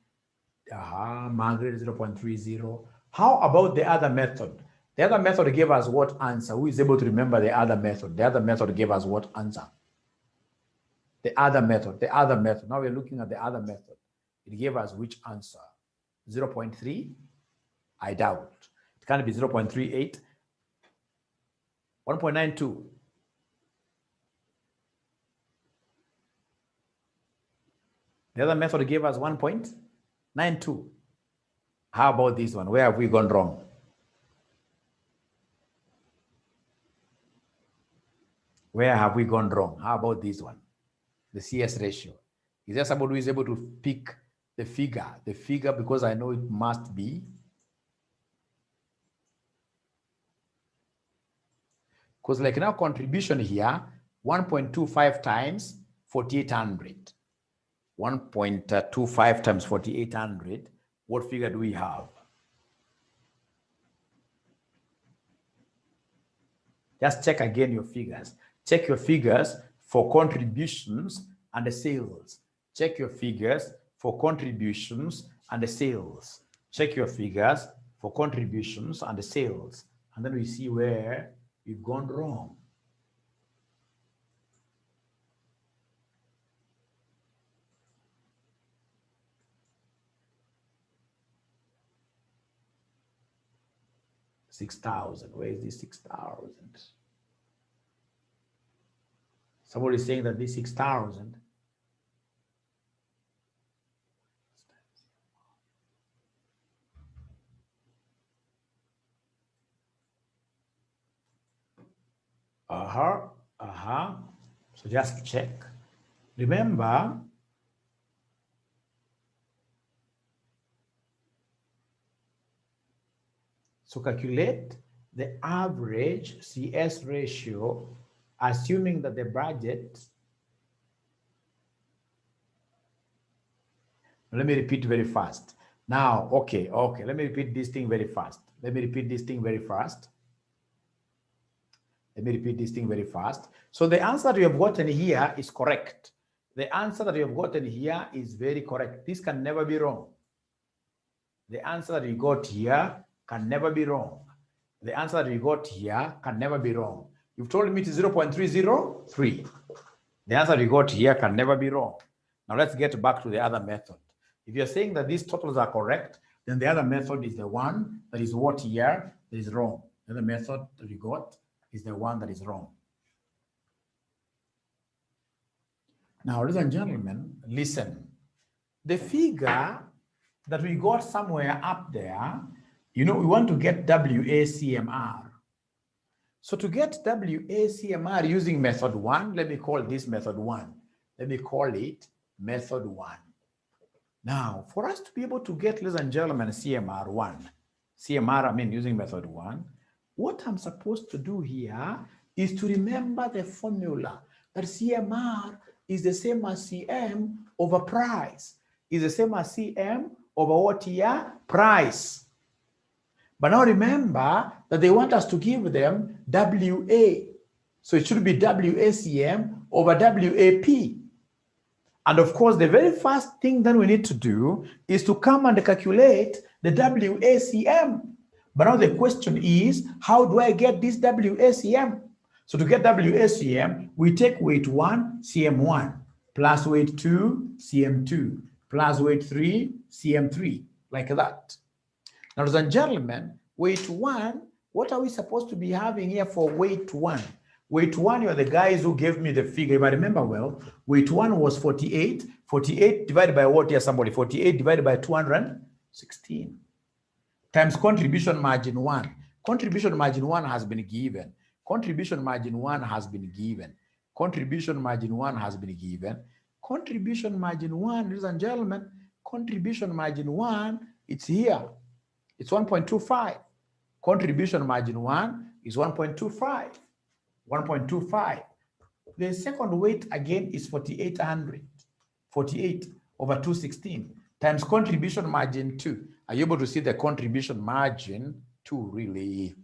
Margaret, 0.30. How about the other method? The other method gave us what answer? Who is able to remember the other method? The other method gave us what answer? The other method. Now we're looking at the other method. It gave us which answer? 0.3? I doubt. It can't be 0.38. 1.92. The other method gave us 1.92. How about this one? Where have we gone wrong? Where have we gone wrong? How about this one? The CS ratio. Is there somebody who is able to pick the figure? The figure, because I know it must be. Because like now contribution here, 1.25 times 4,800. 1.25 times 4,800. What figure do we have? Just check again your figures. Check your figures for contributions and the sales. Check your figures for contributions and the sales. Check your figures for contributions and the sales. And then we see where we've gone wrong. $6,000. Where is this 6,000? Somebody is saying that this 6,000. So just check. Remember, So calculate the average CS ratio, assuming that the budget, let me repeat very fast. Now, okay, let me repeat this thing very fast. Let me repeat this thing very fast. Let me repeat this thing very fast. So the answer that you have gotten here is correct. The answer that you have gotten here is very correct. This can never be wrong. The answer that you got here can never be wrong. The answer that you got here can never be wrong. You've told me it is 0.303. The answer you got here can never be wrong. Now let's get back to the other method. If you're saying that these totals are correct, then the other method is the one that is what here that is wrong. The other method that you got is the one that is wrong. Now, ladies and gentlemen, listen. The figure that we got somewhere up there, you know, we want to get WACMR. So to get WACMR using method 1, let me call this method 1. Let me call it method 1. Now, for us to be able to get, ladies and gentlemen, CMR, I mean using method 1, what I'm supposed to do here is to remember the formula that CMR is the same as CM over price, is the same as CM over what here? Price. But now remember that they want us to give them WA. So it should be WACM over WAP. And of course, the very first thing that we need to do is to come and calculate the WACM. But now the question is, how do I get this WACM? So to get WACM, we take weight 1, CM1, plus weight 2, CM2, plus weight 3, CM3, like that. Now, ladies and gentlemen, weight 1, what are we supposed to be having here for weight 1? Weight 1, you are the guys who gave me the figure. If I remember well, weight 1 was 48. 48 divided by what here, somebody? 48 divided by 216. Times contribution margin 1. Contribution margin 1 has been given. Contribution margin 1 has been given. Contribution margin 1 has been given. Contribution margin 1, ladies and gentlemen, contribution margin 1, it's here. It's 1.25. Contribution margin 1 is 1.25. 1.25. The second weight again is 4,800. 48 over 216 times contribution margin 2. Are you able to see the contribution margin 2 really?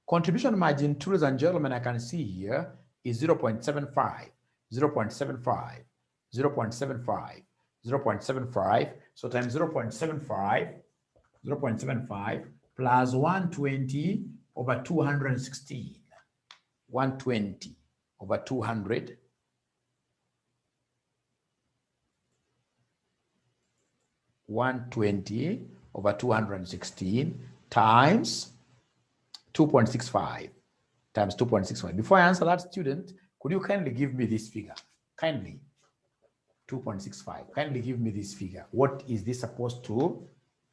Contribution margin 2, ladies and gentlemen, I can see here is 0.75, 0.75, 0.75, 0.75. So times 0.75, 0.75 plus 120 over 216. 120 over 200. 120 over 216 times 2.65 times 2.65. Before I answer that, student, could you kindly give me this figure? Kindly. 2.65. Kindly give me this figure. What is this supposed to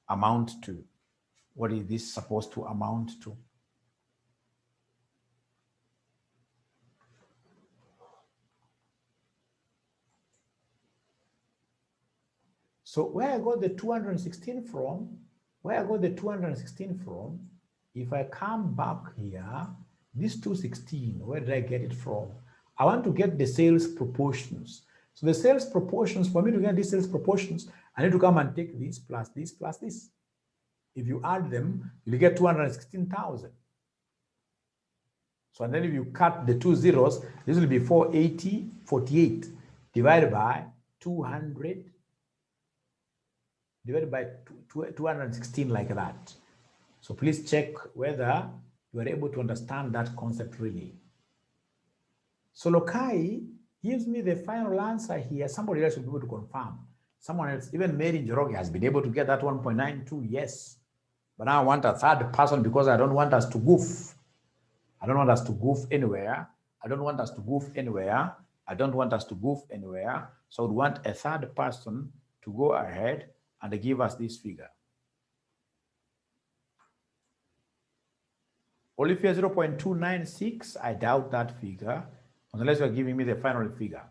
amount to? What is this supposed to amount to? So where I got the 216 from, if I come back here, this 216, where did I get it from? I want to get the sales proportions. So the sales proportions, for me to get these sales proportions, I need to come and take this plus this plus this. If you add them, you'll get 216,000. So and then if you cut the 2 zeros, this will be 480.48 divided by 200 divided by 216, like that. So please check whether you are able to understand that concept really. So Lokai gives me the final answer here. Somebody else will be able to confirm. Someone else, even Mary Njoroge, has been able to get that 1.92, yes. But now I want a third person because I don't want us to goof. I don't want us to goof anywhere. I don't want us to goof anywhere. I don't want us to goof anywhere. So I would want a third person to go ahead and give us this figure. Olivia 0.296, I doubt that figure, unless you're giving me the final figure.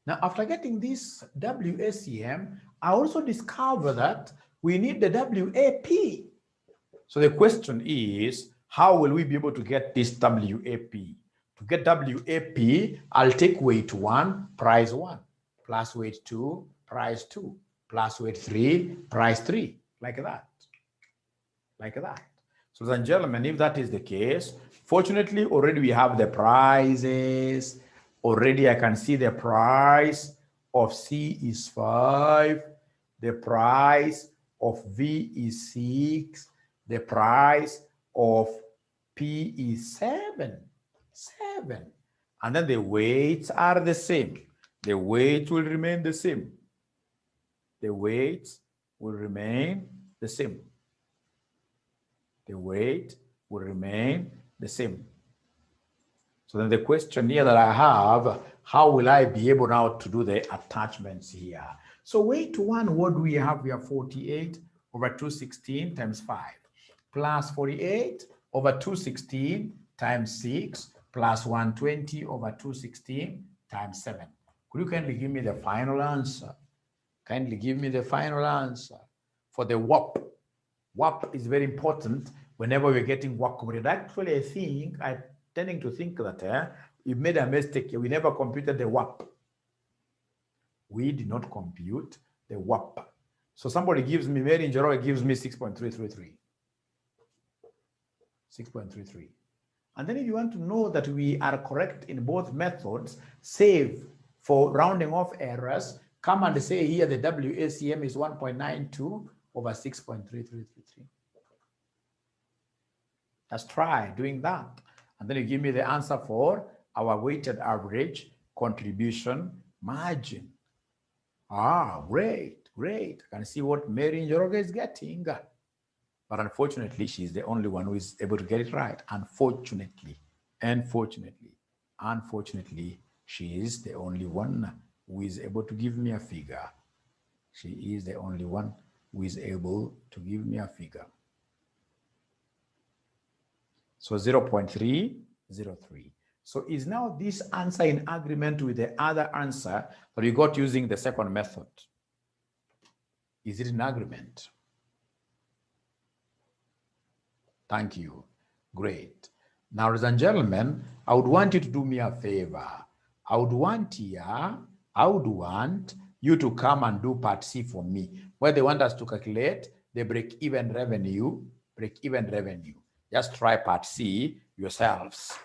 Now, after getting this WACM, I also discover that We need the WAP. So the question is, how will we be able to get this WAP? To get WAP, I'll take weight 1, price 1, plus weight 2, price 2, plus weight 3, price 3, like that. Like that. So, ladies and gentlemen, if that is the case, fortunately, already we have the prices. Already I can see the price of C is 5, the price of V is 6, the price of P is 7. And then the weights are the same. The weights will remain the same. The weights will remain the same. The weight will remain the same. So then the question here that I have, how will I be able now to do the attachments here? So weight 1, what do we have here? 48 over 216 times 5 plus 48 over 216 times 6 plus 120 over 216 times 7. Could you kindly give me the final answer? Kindly give me the final answer for the WAP. WAP is very important whenever we're getting work completed. Actually, I'm tending to think that we made a mistake here. We never computed the WAP. We did not compute the WAP. So somebody gives me, Mary Njoroge gives me 6.333. 6.33. And then if you want to know that we are correct in both methods, save for rounding off errors, come and say here the WACM is 1.92 over 6.3333. Just try doing that. And then you give me the answer for our weighted average contribution margin. Ah, great, great. I can see what Mary Njoroge is getting. But unfortunately, she's the only one who is able to get it right. Unfortunately, she is the only one who is able to give me a figure. She is the only one who is able to give me a figure. So 0.303. So is now this answer in agreement with the other answer that you got using the second method? Is it in agreement? Thank you. Great. Now, ladies and gentlemen, I would want you to do me a favor. I would want you to come and do part C for me, where they want us to calculate the break-even revenue. Just try part C yourselves.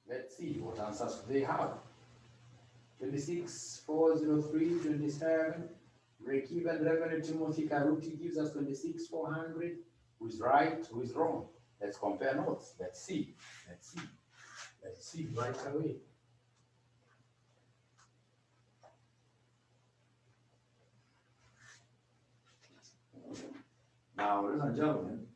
Let's see what answers they have. 26, 403, 27. Break-even revenue, Timothy Karuti gives us 26,400. Who's right? Who is wrong? Let's compare notes. Let's see. Let's see. Let's see right away. Now, ladies and gentlemen,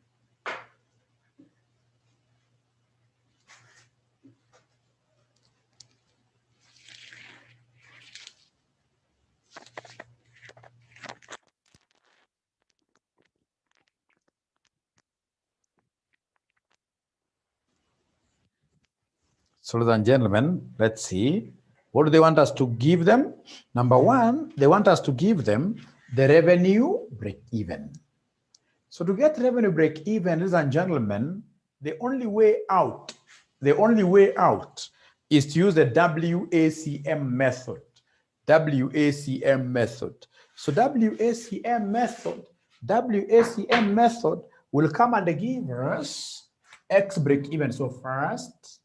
so, ladies and gentlemen, let's see. What do they want us to give them? Number one, they want us to give them the revenue break-even. So to get revenue break-even, ladies and gentlemen, the only way out is to use the WACM method. WACM method. So WACM method will come and give us X break-even. So first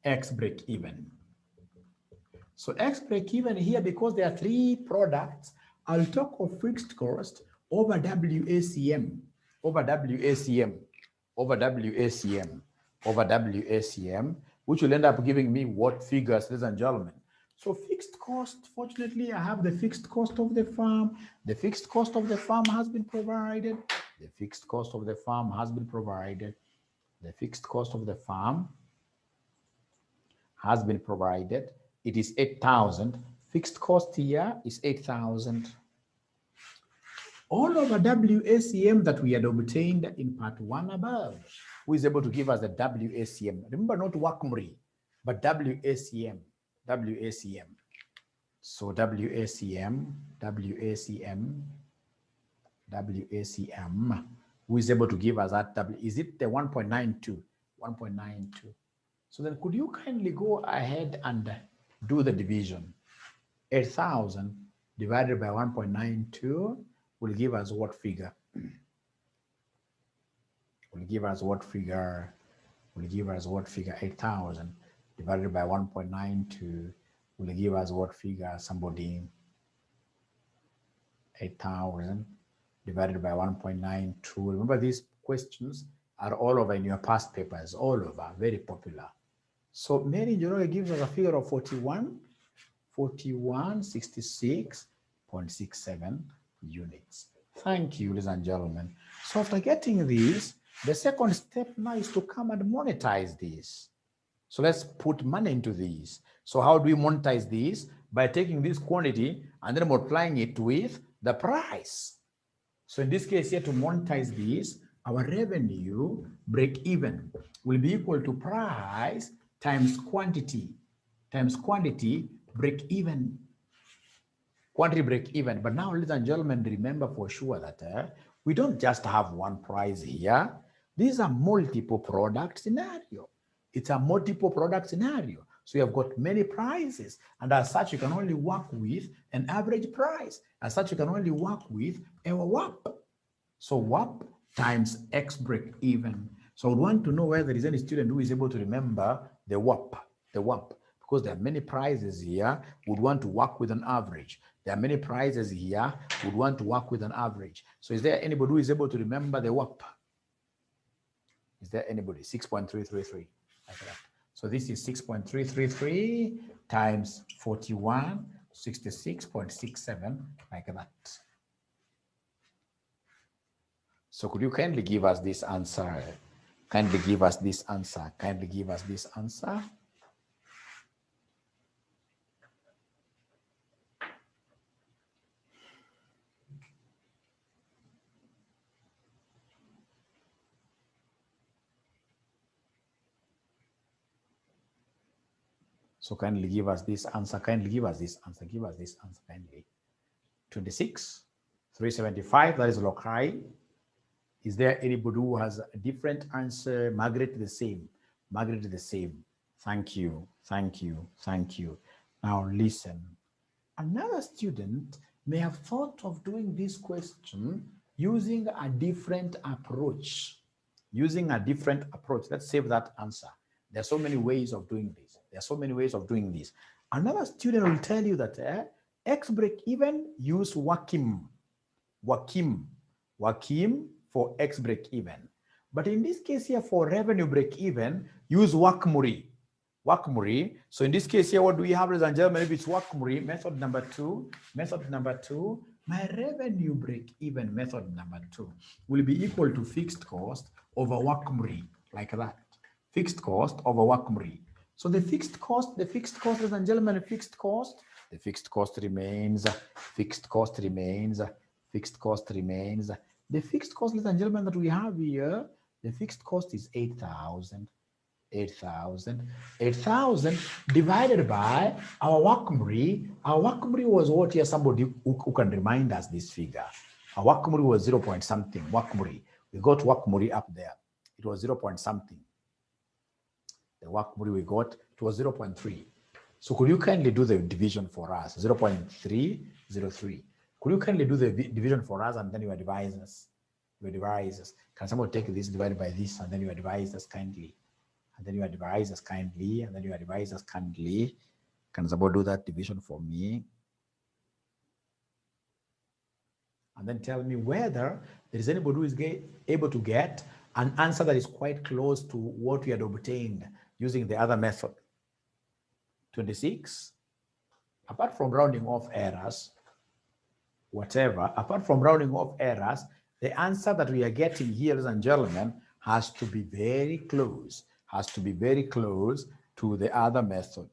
X break-even. So X break-even here, because there are three products, I'll talk of fixed cost over WACM, which will end up giving me what figures, ladies and gentlemen? So fixed cost, fortunately, I have the fixed cost of the farm. The fixed cost of the farm has been provided. The fixed cost of the farm has been provided. The fixed cost of the farm has been provided. It is 8,000. Fixed cost here is 8,000. All over WACM that we had obtained in part 1 above, who is able to give us the WACM. Remember, not WACMRI, but WACM. So WACM, who is able to give us that W? Is it the 1.92? 1.92. So then could you kindly go ahead and do the division? 8,000 divided by 1.92 will give us what figure? Will give us what figure? 8,000 divided by 1.92 will give us what figure? Somebody. 8,000 divided by 1.92. Remember, these questions are all over in your past papers, all over, very popular. So Mary Njoroge gives us a figure of 4166.67 units. Thank you, ladies and gentlemen. So after getting these, the second step now is to come and monetize these. So let's put money into these. So how do we monetize these? By taking this quantity and then multiplying it with the price. So in this case here, to monetize these, our revenue break even will be equal to price times quantity break even. Quantity break even. But now, ladies and gentlemen, remember for sure that we don't just have one price here. These are multiple product scenario. It's a multiple product scenario. So you have got many prices, and as such, you can only work with an average price. As such, you can only work with a WAP. So WAP times X break even. So I would want to know whether there is any student who is able to remember the WAP, because there are many prices here, would want to work with an average. There are many prices here, would want to work with an average. So is there anybody who is able to remember the WAP? Is there anybody? 6.333, like that. So this is 6.333 times 41, 66.67, like that. So could you kindly give us this answer? Kindly give us this answer. Kindly give us this answer. So kindly give us this answer. Kindly give us this answer. Give us this answer kindly. 26, 375. That is Lokai. Is there anybody who has a different answer? Margaret, the same. Margaret, the same. Thank you. Thank you. Thank you. Now listen. Another student may have thought of doing this question using a different approach. Let's save that answer. There are so many ways of doing this. There are so many ways of doing this. Another student will tell you that X break even use Wakim for X break even. But in this case here for revenue break even, use WACMURI. So in this case here, what do we have, ladies and gentlemen? If it's WACMURI, method number two, my revenue break even method number 2 will be equal to fixed cost over WACMURI, like that. Fixed cost over WACMURI. So the fixed cost, ladies and gentlemen, the fixed cost remains. The fixed cost, ladies and gentlemen, that we have here, the fixed cost is 8,000. 8,000 divided by our WACMURI. Our WACMURI was what here? Somebody who can remind us this figure. Our WACMURI was 0 point something. WACMURI. We got WACMURI up there. It was 0 point something. The WACMURI we got, it was 0.3. So could you kindly do the division for us? 0.303. Could you kindly do the division for us, and then you advise us? Can someone take this divided by this, and then you advise us kindly? And then you advise us kindly, and then you advise us kindly. Can someone do that division for me? And then tell me whether there is anybody who is able to get an answer that is quite close to what we had obtained using the other method. 26, apart from rounding off errors, apart from rounding off errors, the answer that we are getting here, ladies and gentlemen, has to be very close, to the other method,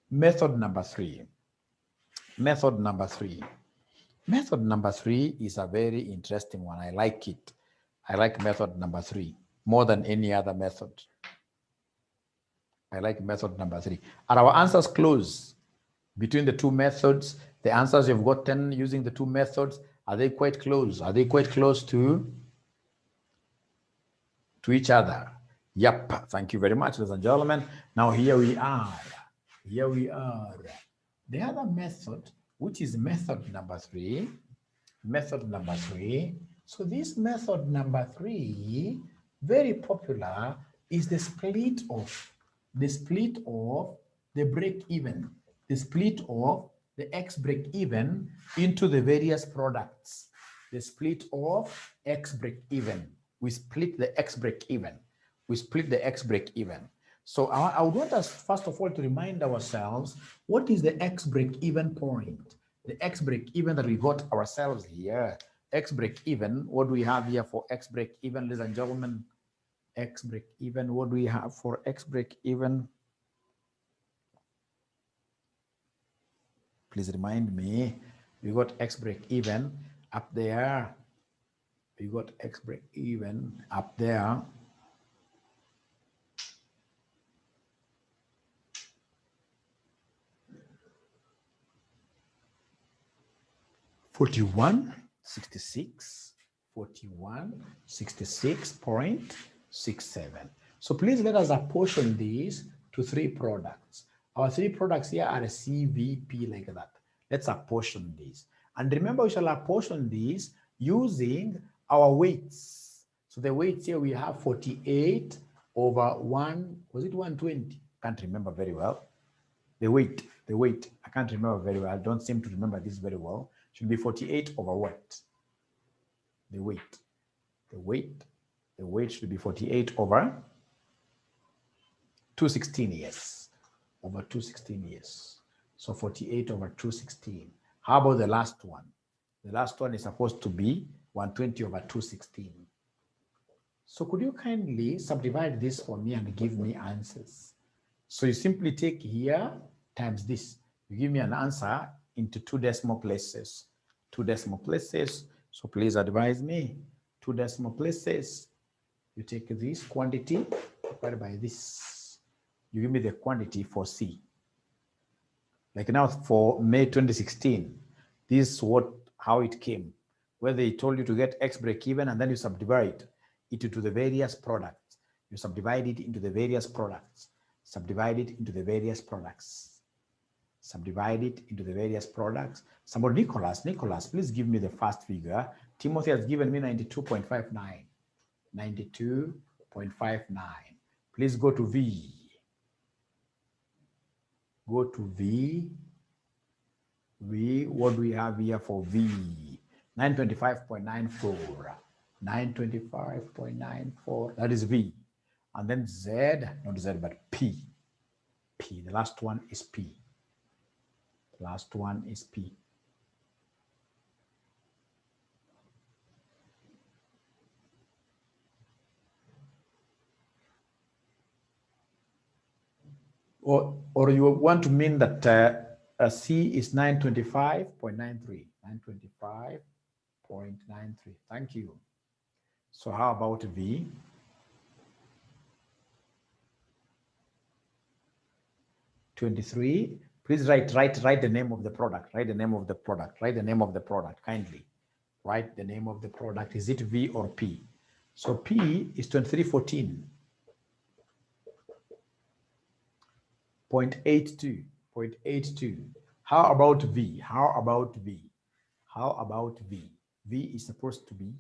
Method number three. Method number three is a very interesting one. I like it. I like method number 3 more than any other method. I like method number 3. Are our answers close between the two methods? The answers you've gotten using the two methods, are they quite close? Are they quite close to each other? Yep. Thank you very much, ladies and gentlemen. Now here we are. The other method, which is method number 3. So this method number 3, very popular, is the split of the break even, the split of the X break even into the various products. The split of X break even. We split the X break even. So I would want us first of all to remind ourselves, what is the X break even point? The X break even that we got ourselves here. X break even, what do we have here for X break even, ladies and gentlemen? X break even, what do we have for X break even? Please remind me. We got X break even up there. We got X break even up there. $41.66.67. So please let us apportion these to 3 products. Our 3 products here are a CVP like that. Let's apportion these. And remember, we shall apportion these using our weights. So the weights here we have 48 over 1, was it 120? Can't remember very well. The weight, I can't remember very well. I don't seem to remember this very well. Should be 48 over what? The weight should be 48 over 216, yes. Over 216, yes. So 48 over 216. How about the last one? The last one is supposed to be 120 over 216. So could you kindly subdivide this for me and give me answers? So you simply take here times this. You give me an answer into 2 decimal places. 2 decimal places. So please advise me. 2 decimal places. You take this quantity divided by this. You give me the quantity for C. Like now for May 2016, this is how it came. Where they told you to get X break even, and then you subdivide it into the various products. You subdivide it into the various products. Subdivide it into the various products. Subdivide it into the various products. Somebody, Nicholas, please give me the first figure. Timothy has given me 92.59. 92.59. Please go to V. Go to V. V, what do we have here for V? 925.94. 925.94, that is V. And then Z, not Z, but P. P, the last one is P. Last one is P. Or you want to mean that C is 925.93. 925.93. Thank you. So how about V? $23. Please write the name of the product. Write the name of the product. Write the name of the product kindly. Write the name of the product. Is it V or P? So P is 2314. 0.82. How about V? How about V? How about V? V is supposed to be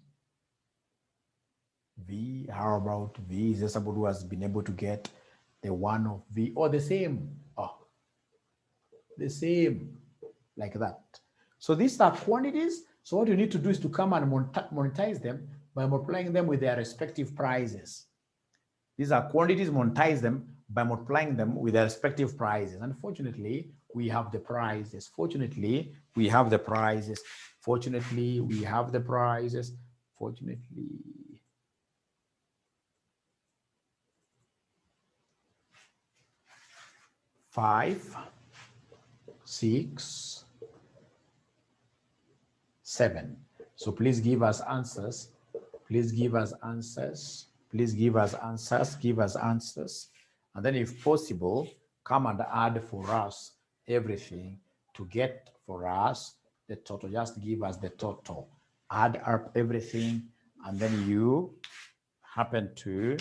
V. How about V? Is there somebody who has been able to get the one of V or the same? Oh, the same, like that. So these are quantities. So what you need to do is to come and monetize them by multiplying them with their respective prices. These are quantities, monetize them by multiplying them with their respective prices. Unfortunately, we have the prices. Fortunately, we have the prices. Fortunately, we have the prices. Fortunately. Five, 6, 7. So please give us answers. Please give us answers. Please give us answers. Give us answers. And then if possible, come and add for us everything to get for us the total. Just give us the total. Add up everything, and then you happen to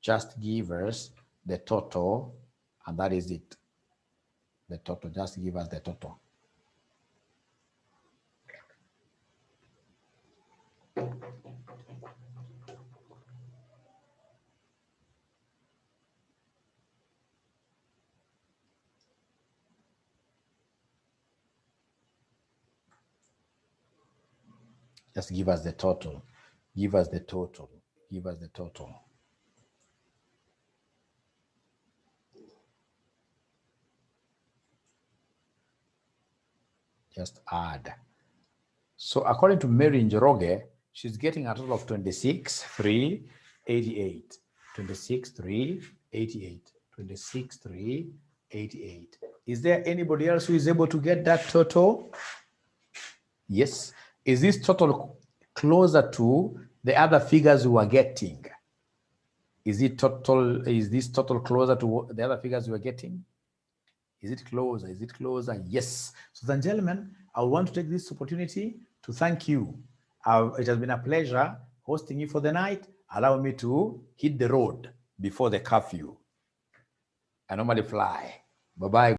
just give us the total, and that is it. The total. Just give us the total. Just give us the total. Give us the total. Give us the total. Just add. So according to Mary Njoroge, she's getting a total of 26,388. 26,388. 26,388. Is there anybody else who is able to get that total? Yes. Is this total closer to the other figures we are getting? Is this total closer to the other figures we are getting? Is it closer? Is it closer? Yes. So then, gentlemen, I want to take this opportunity to thank you. It has been a pleasure hosting you for the night. Allow me to hit the road before the curfew. I normally fly. Bye-bye.